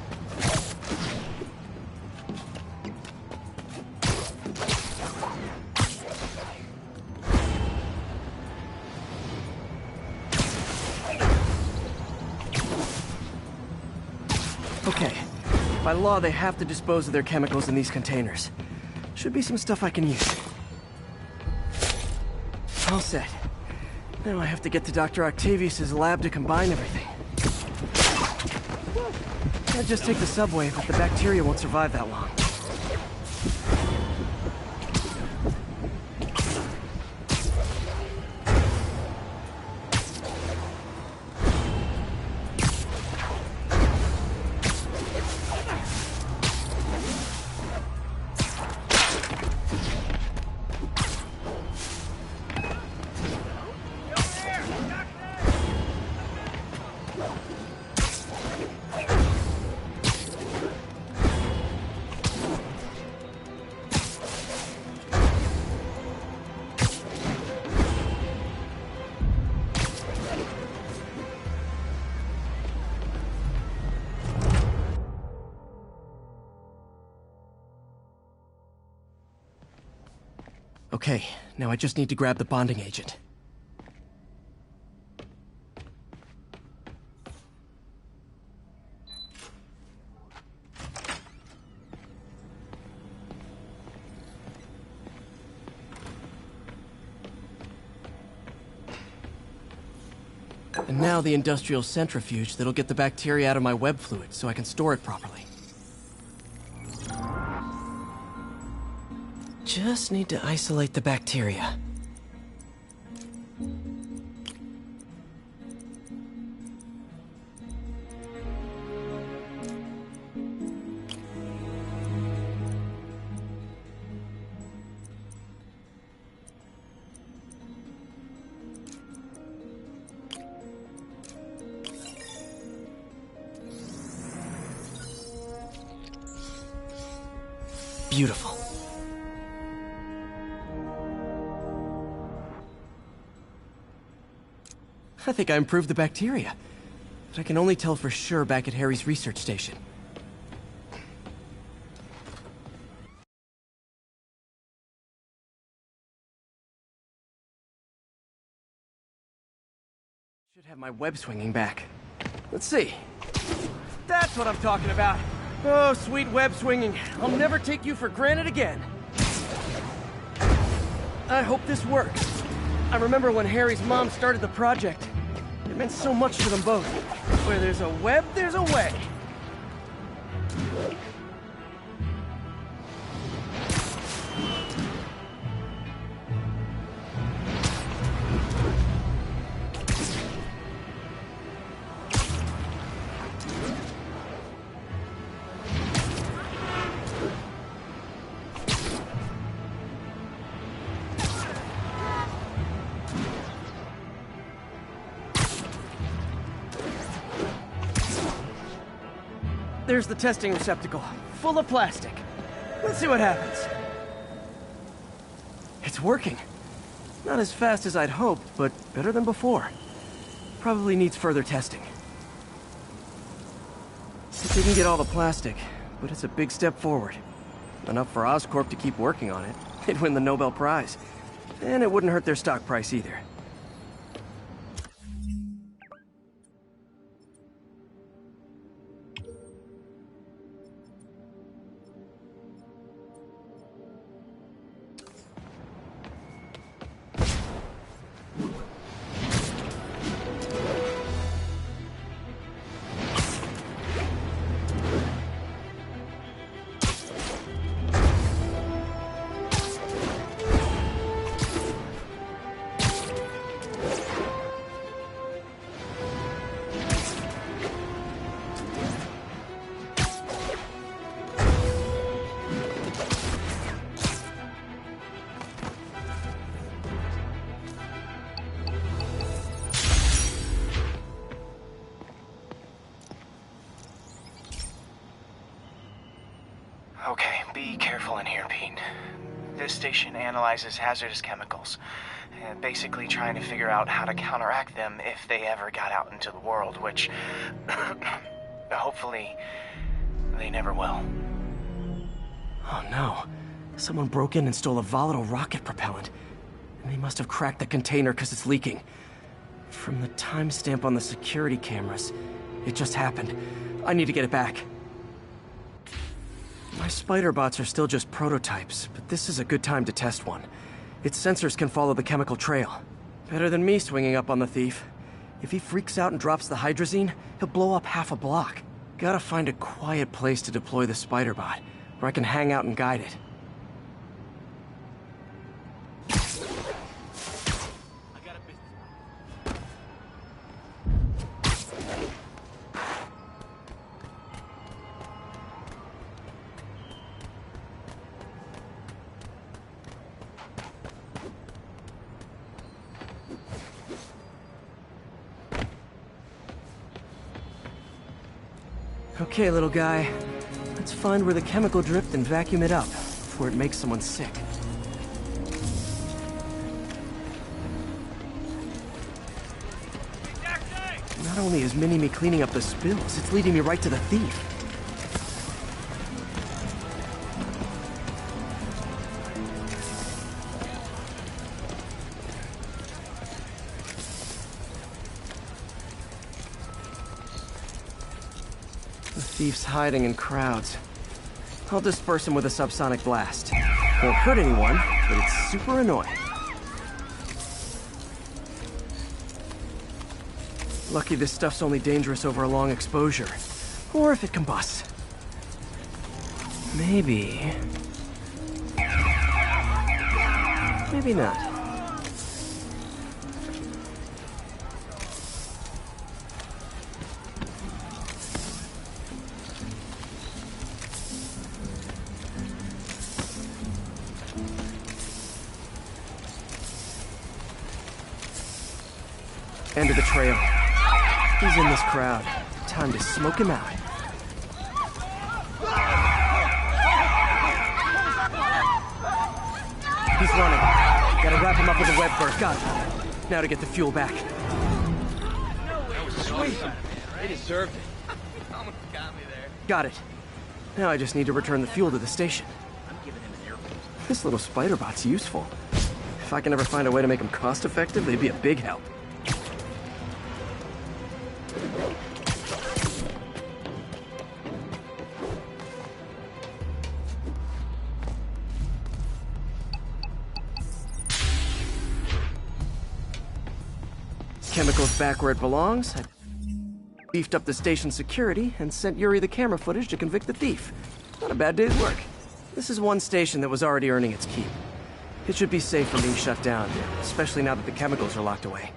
Okay. By law, they have to dispose of their chemicals in these containers. Should be some stuff I can use. All set. Now I have to get to Dr. Octavius's lab to combine everything. I'd just take the subway, but the bacteria won't survive that long. Okay, now I just need to grab the bonding agent. And now the industrial centrifuge that'll get the bacteria out of my web fluid so I can store it properly. Just need to isolate the bacteria. Beautiful. I think I improved the bacteria, but I can only tell for sure back at Harry's research station. Should have my web swinging back. Let's see. That's what I'm talking about. Oh, sweet web swinging. I'll never take you for granted again. I hope this works. I remember when Harry's mom started the project. It meant so much to them both. Where there's a web, there's a way. There's the testing receptacle, full of plastic. Let's see what happens. It's working. Not as fast as I'd hoped, but better than before. Probably needs further testing. It didn't get all the plastic, but it's a big step forward. Enough for Oscorp to keep working on it. They'd win the Nobel Prize. And it wouldn't hurt their stock price either. Okay, be careful in here, Pete. This station analyzes hazardous chemicals, basically trying to figure out how to counteract them if they ever got out into the world, which hopefully they never will. Oh no. Someone broke in and stole a volatile rocket propellant. And they must have cracked the container because it's leaking. From the timestamp on the security cameras, it just happened. I need to get it back. My spider bots are still just prototypes, but this is a good time to test one. Its sensors can follow the chemical trail. Better than me swinging up on the thief. If he freaks out and drops the hydrazine, he'll blow up half a block. Gotta find a quiet place to deploy the spider bot, where I can hang out and guide it. Okay, little guy. Let's find where the chemical dripped and vacuum it up before it makes someone sick. Not only is Mini-Me cleaning up the spills, it's leading me right to the thief. The thief's hiding in crowds. I'll disperse him with a subsonic blast. Won't hurt anyone, but it's super annoying. Lucky this stuff's only dangerous over a long exposure. Or if it combusts. Maybe... maybe not. End of the trail. He's in this crowd. Time to smoke him out. He's running. Gotta wrap him up with a web burst. Got it. Now to get the fuel back. That was sweet. They deserved it. Almost got me there. Got it. Now I just need to return the fuel to the station. I'm giving him an airport. This little spider bot's useful. If I can ever find a way to make them cost-effective, they'd be a big help. Chemicals back where it belongs. I beefed up the station's security and sent Yuri the camera footage to convict the thief. Not a bad day's work. This is one station that was already earning its keep. It should be safe from being shut down, especially now that the chemicals are locked away.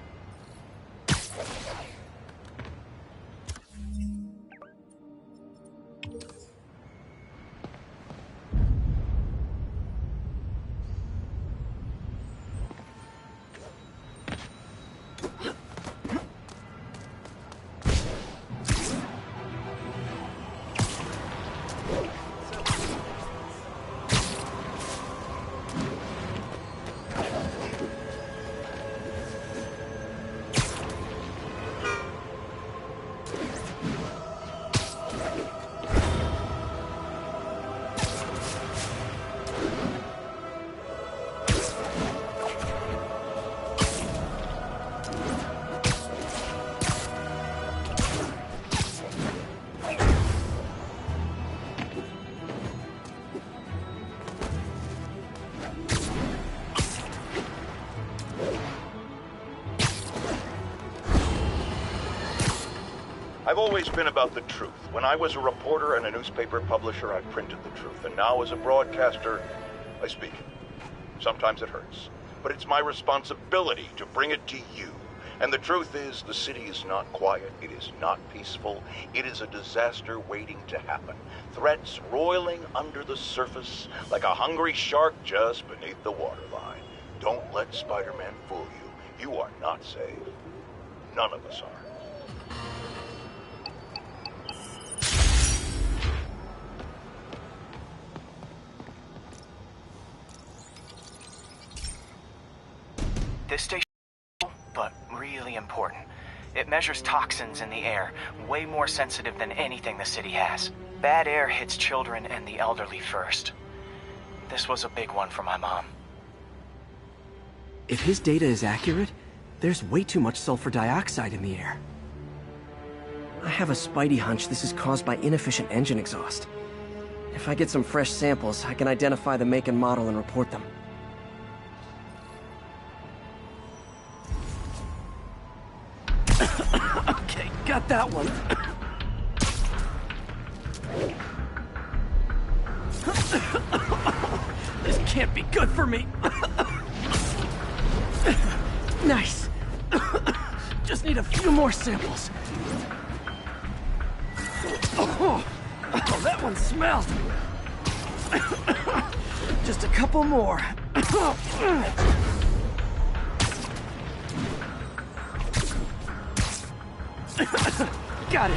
I've always been about the truth. When I was a reporter and a newspaper publisher, I printed the truth. And now as a broadcaster, I speak it. Sometimes it hurts. But it's my responsibility to bring it to you. And the truth is, the city is not quiet. It is not peaceful. It is a disaster waiting to happen. Threats roiling under the surface like a hungry shark just beneath the waterline. Don't let Spider-Man fool you. You are not safe. None of us are. This station is cool, but really important. It measures toxins in the air, way more sensitive than anything the city has. Bad air hits children and the elderly first. This was a big one for my mom. If his data is accurate, there's way too much sulfur dioxide in the air. I have a spidey hunch this is caused by inefficient engine exhaust. If I get some fresh samples, I can identify the make and model and report them. Okay, got that one. This can't be good for me. Nice. Just need a few more samples. Oh, that one smelled. Just a couple more. Got it.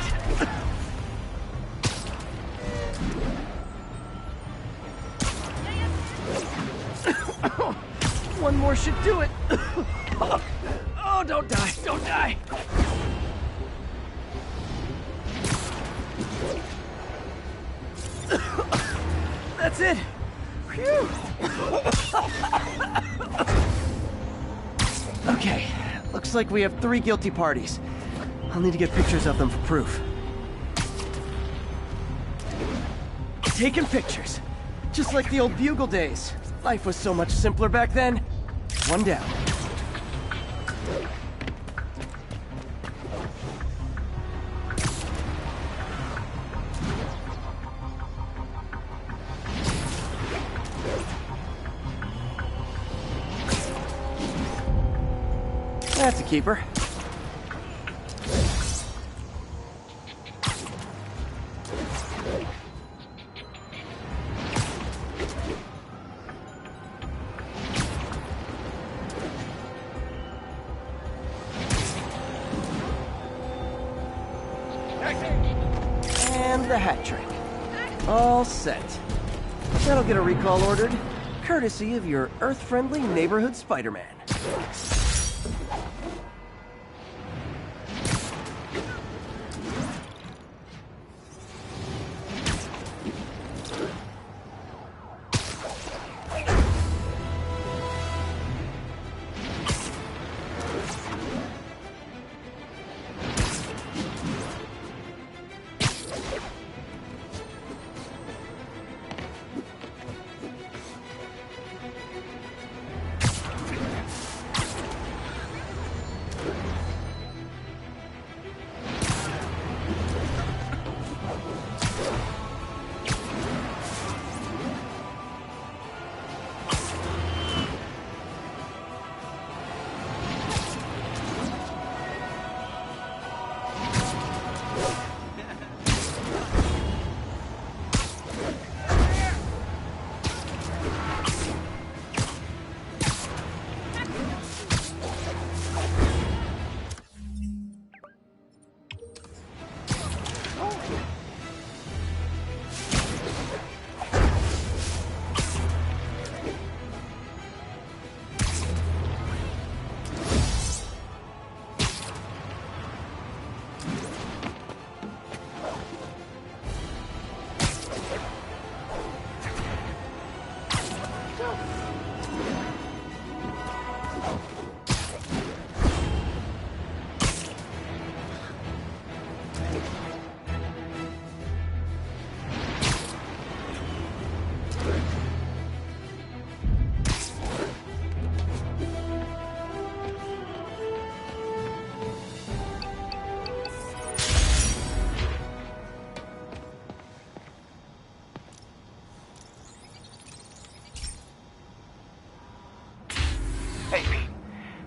One more should do it. Oh, don't die, don't die. That's it. Phew. Okay, looks like we have 3 guilty parties. I'll need to get pictures of them for proof. taking pictures. Just like the old Bugle days. Life was so much simpler back then. One down. That's a keeper. And the hat trick. All set. That'll get a recall ordered, courtesy of your Earth-friendly neighborhood Spider-Man.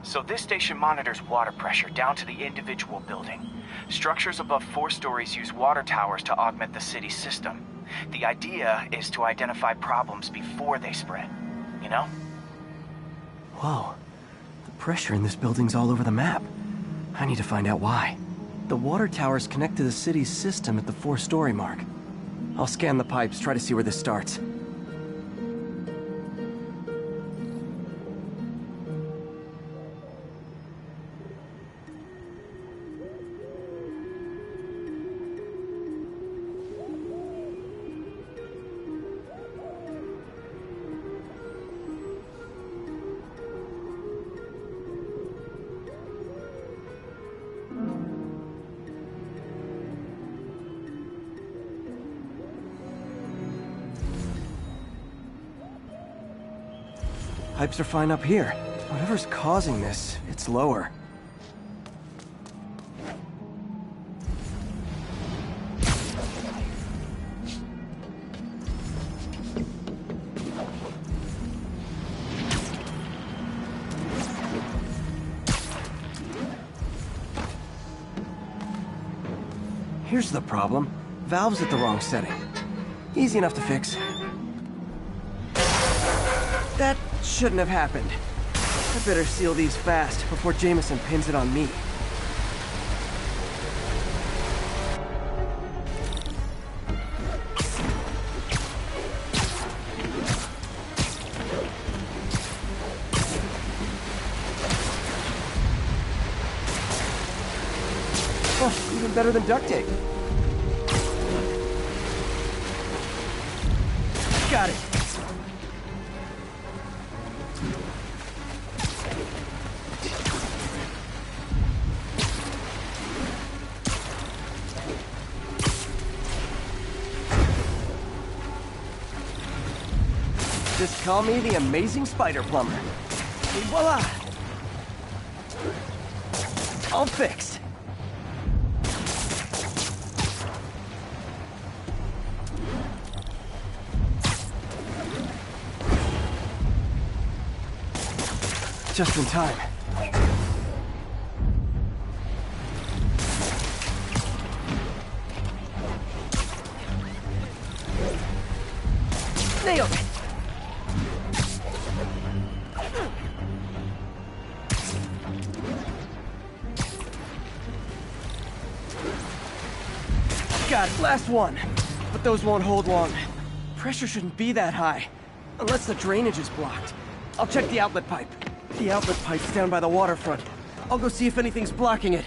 So this station monitors water pressure down to the individual building. Structures above 4 stories use water towers to augment the city's system. The idea is to identify problems before they spread, you know? Whoa. The pressure in this building's all over the map. I need to find out why. The water towers connect to the city's system at the 4-story mark. I'll scan the pipes, try to see where this starts. Pipes are fine up here. Whatever's causing this, it's lower. Here's the problem. Valve's at the wrong setting. Easy enough to fix. That shouldn't have happened. I better seal these fast before Jameson pins it on me. Oh, even better than duct tape. Got it. Just call me the amazing spider plumber. Et voila! All fixed. Just in time. Nailed it! Got it, last one. But those won't hold long. Pressure shouldn't be that high. Unless the drainage is blocked. I'll check the outlet pipe. The outlet pipe's down by the waterfront. I'll go see if anything's blocking it.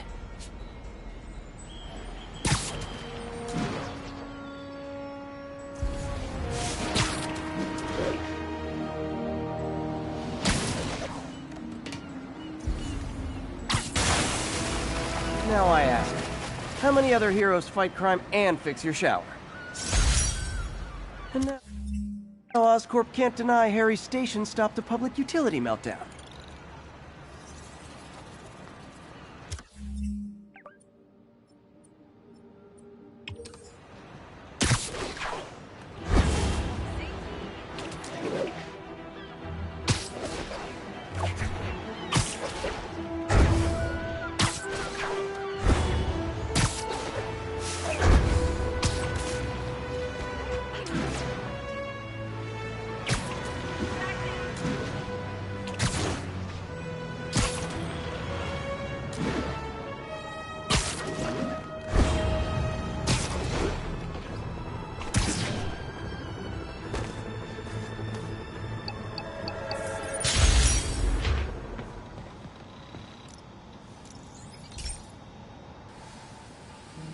Now I ask, how many other heroes fight crime and fix your shower? And now Oscorp can't deny Harry's station stopped a public utility meltdown.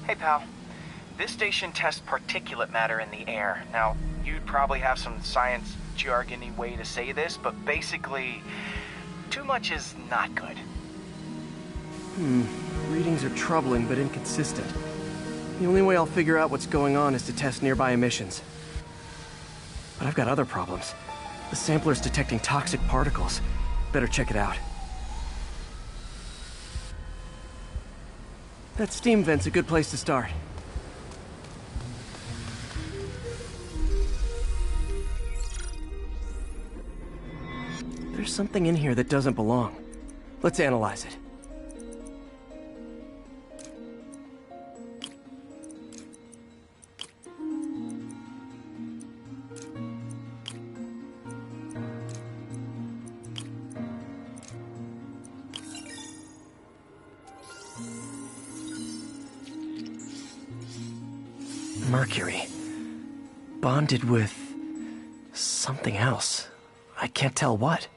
Hey, pal. This station tests particulate matter in the air. Now, you'd probably have some science jargony way to say this, but basically, too much is not good. Readings are troubling but inconsistent. The only way I'll figure out what's going on is to test nearby emissions. But I've got other problems. The sampler's detecting toxic particles. Better check it out. That steam vent's a good place to start. There's something in here that doesn't belong. Let's analyze it. Mercury. Bonded with something else. I can't tell what.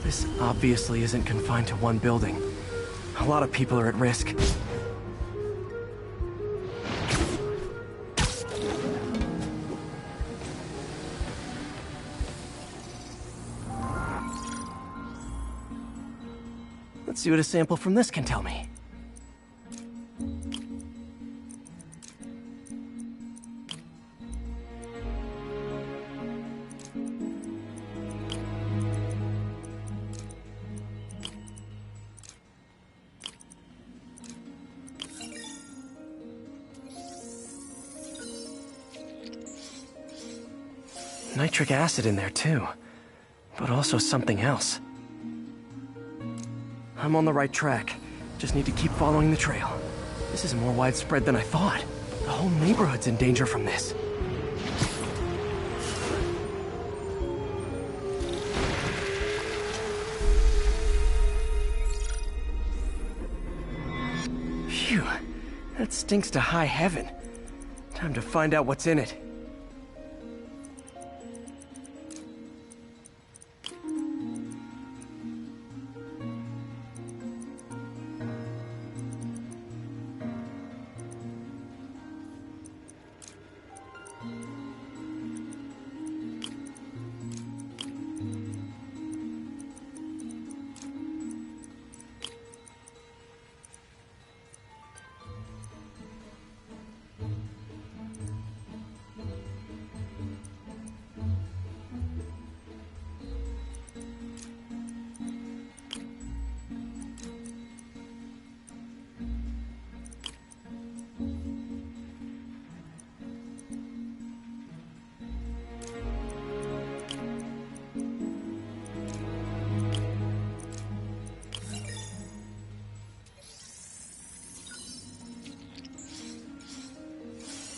This obviously isn't confined to one building. A lot of people are at risk. Let's see what a sample from this can tell me. Nitric acid in there too, but also something else. I'm on the right track. Just need to keep following the trail. This is more widespread than I thought. The whole neighborhood's in danger from this. Phew, that stinks to high heaven. Time to find out what's in it.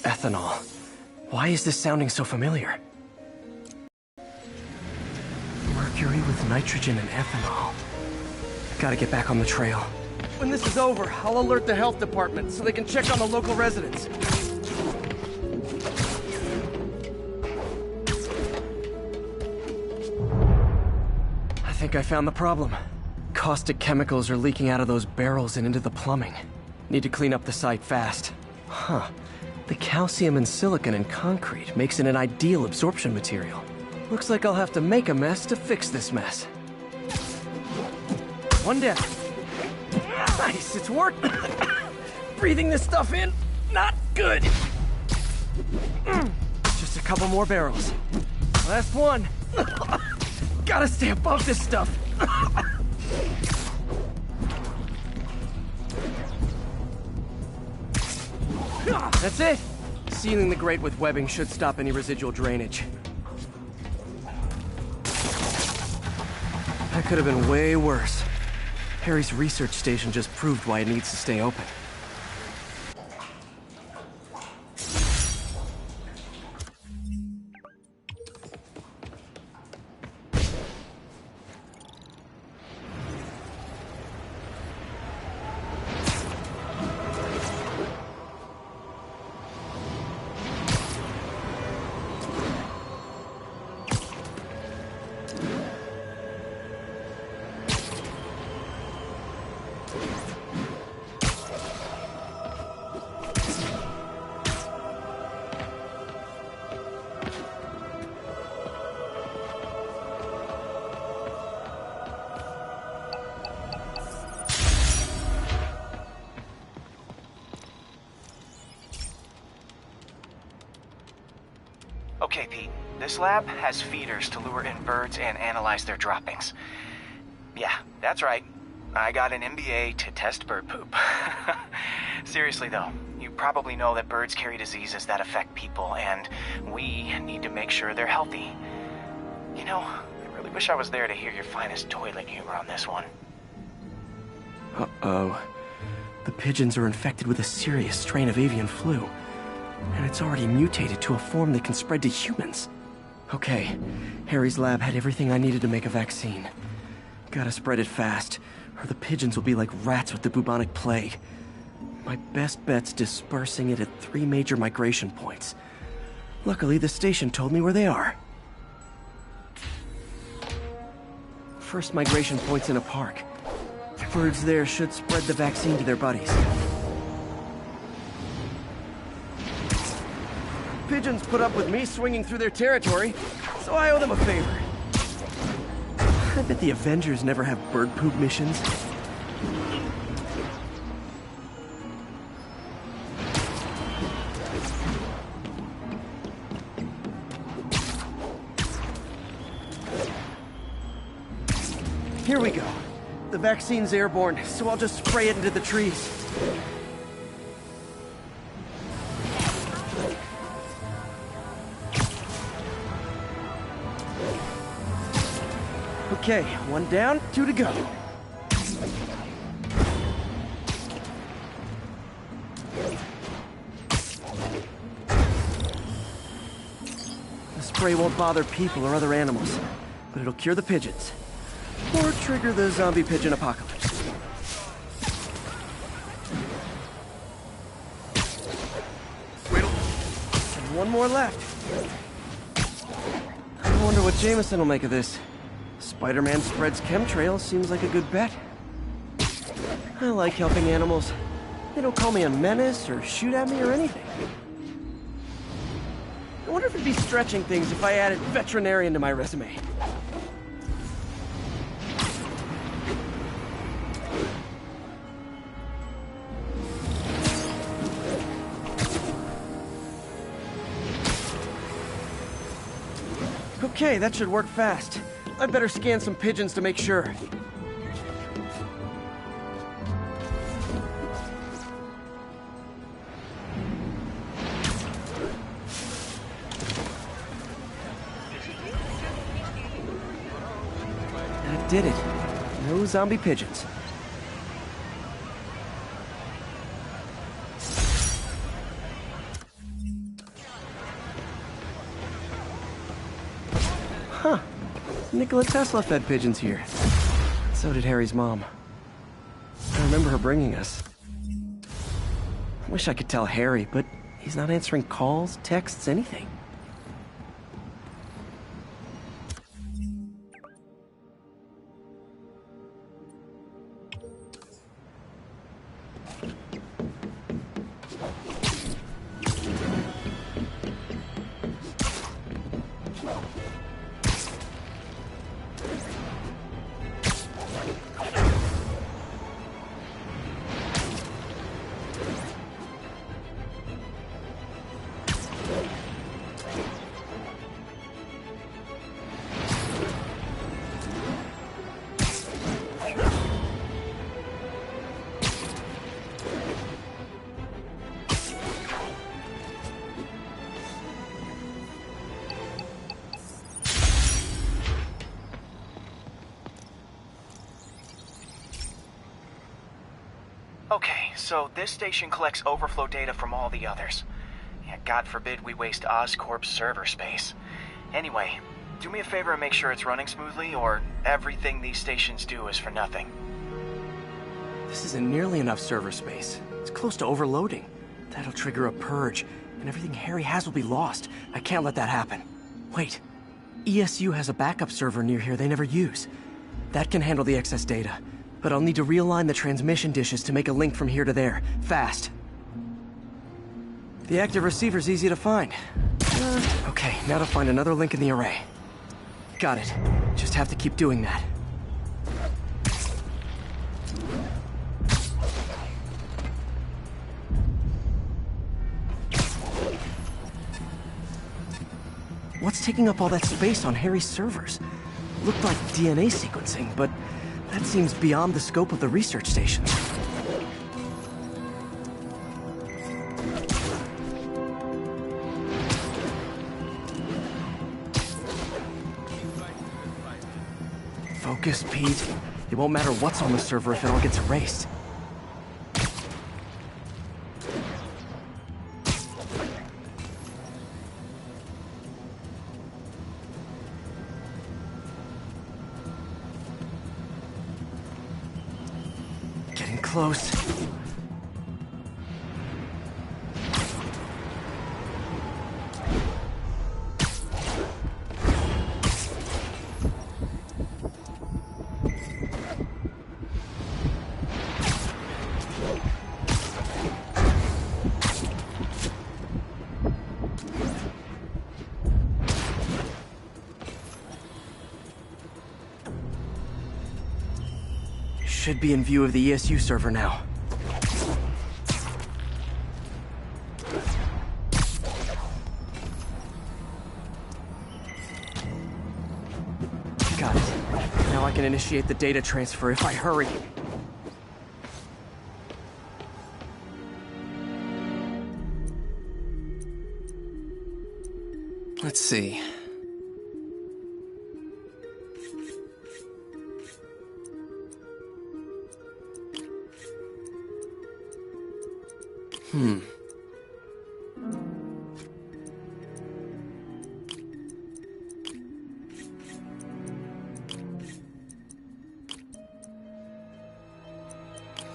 Ethanol. Why is this sounding so familiar? Mercury with nitrogen and ethanol. Gotta get back on the trail. When this is over, I'll alert the health department so they can check on the local residents. I think I found the problem. Caustic chemicals are leaking out of those barrels and into the plumbing. Need to clean up the site fast. Huh. The calcium and silicon in concrete makes it an ideal absorption material. Looks like I'll have to make a mess to fix this mess. One down. Nice, it's working. Breathing this stuff in, not good. Just a couple more barrels. Last one. Gotta stay above this stuff. That's it. Sealing the grate with webbing should stop any residual drainage. That could have been way worse. Harry's research station just proved why it needs to stay open. Okay, Pete. This lab has feeders to lure in birds and analyze their droppings. Yeah, that's right. I got an MBA to test bird poop. Seriously though, you probably know that birds carry diseases that affect people, and we need to make sure they're healthy. You know, I really wish I was there to hear your finest toilet humor on this one. Uh-oh. The pigeons are infected with a serious strain of avian flu. And it's already mutated to a form that can spread to humans. Okay, Harry's lab had everything I needed to make a vaccine. Gotta spread it fast, or the pigeons will be like rats with the bubonic plague. My best bet's dispersing it at 3 major migration points. Luckily, the station told me where they are. First migration point's in a park. Birds there should spread the vaccine to their buddies. Pigeons put up with me swinging through their territory, so I owe them a favor. I bet the Avengers never have bird poop missions. Here we go. The vaccine's airborne, so I'll just spray it into the trees. Okay, 1 down, 2 to go. The spray won't bother people or other animals, but it'll cure the pigeons. Or trigger the zombie pigeon apocalypse. And 1 more left. I wonder what Jameson will make of this. Spider-Man spreads chemtrails seems like a good bet. I like helping animals. They don't call me a menace or shoot at me or anything. I wonder if it'd be stretching things if I added veterinarian to my resume. Okay, that should work fast. I'd better scan some pigeons to make sure. That did it. No zombie pigeons. Nikola Tesla fed pigeons here. So did Harry's mom. I remember her bringing us. I wish I could tell Harry, but he's not answering calls, texts, anything. Okay, so this station collects overflow data from all the others. Yeah, God forbid we waste Oscorp's server space. Anyway, do me a favor and make sure it's running smoothly, or everything these stations do is for nothing. This isn't nearly enough server space. It's close to overloading. That'll trigger a purge, and everything Harry has will be lost. I can't let that happen. Wait. ESU has a backup server near here they never use. That can handle the excess data. But I'll need to realign the transmission dishes to make a link from here to there, fast. The active receiver's easy to find. Okay, now to find another link in the array. Got it. Just have to keep doing that. What's taking up all that space on Harry's servers? Looked like DNA sequencing, but that seems beyond the scope of the research stations. Focus, Pete. It won't matter what's on the server if it all gets erased. Close. Should be in view of the ESU server now. Got it. Now I can initiate the data transfer if I hurry. Let's see.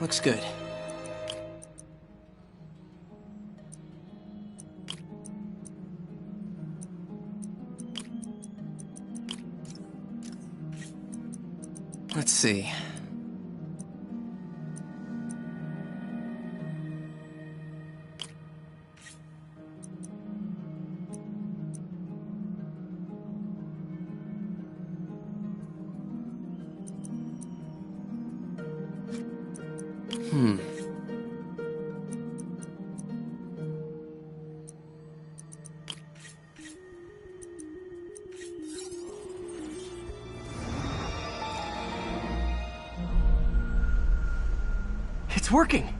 Looks good. Let's see. It's working!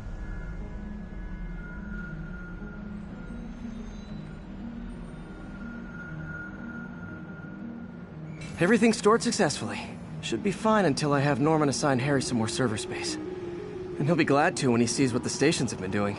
Everything stored successfully. Should be fine until I have Norman assign Harry some more server space. And he'll be glad to when he sees what the stations have been doing.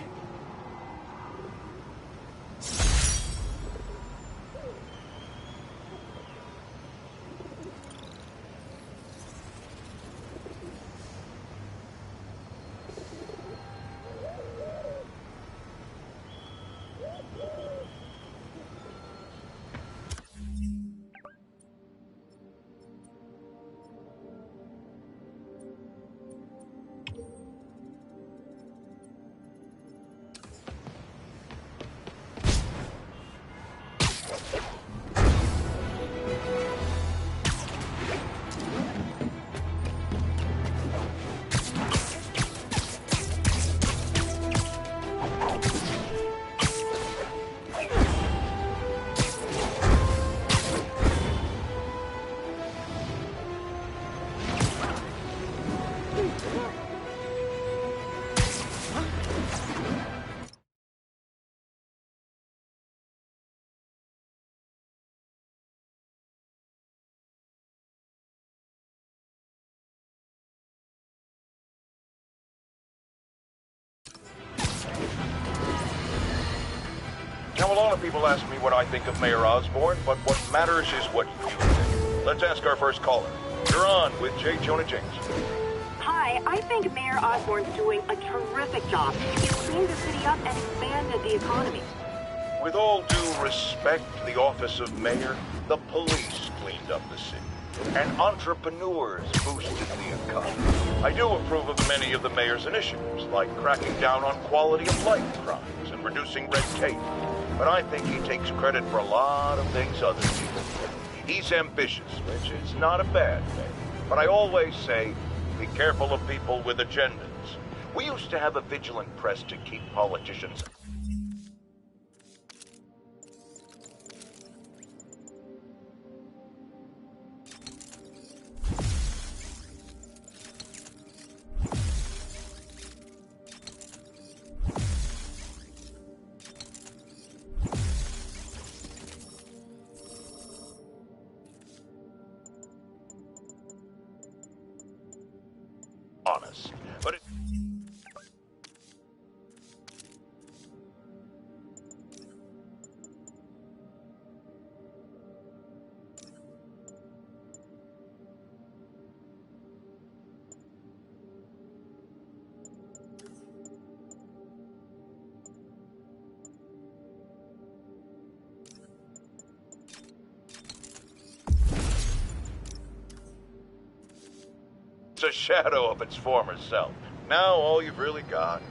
Now, a lot of people ask me what I think of Mayor Osborn, but what matters is what you think. Let's ask our first caller. You're on with J. Jonah James. Hi, I think Mayor Osborn's doing a terrific job. He's cleaned the city up and expanded the economy. With all due respect to the office of mayor, the police cleaned up the city, and entrepreneurs boosted the economy. I do approve of many of the mayor's initiatives, like cracking down on quality of life crimes and reducing red tape. But I think he takes credit for a lot of things other people do. He's ambitious, which is not a bad thing. But I always say, be careful of people with agendas. We used to have a vigilant press to keep politicians honest. But it... It's a shadow of its former self. Now all you've really got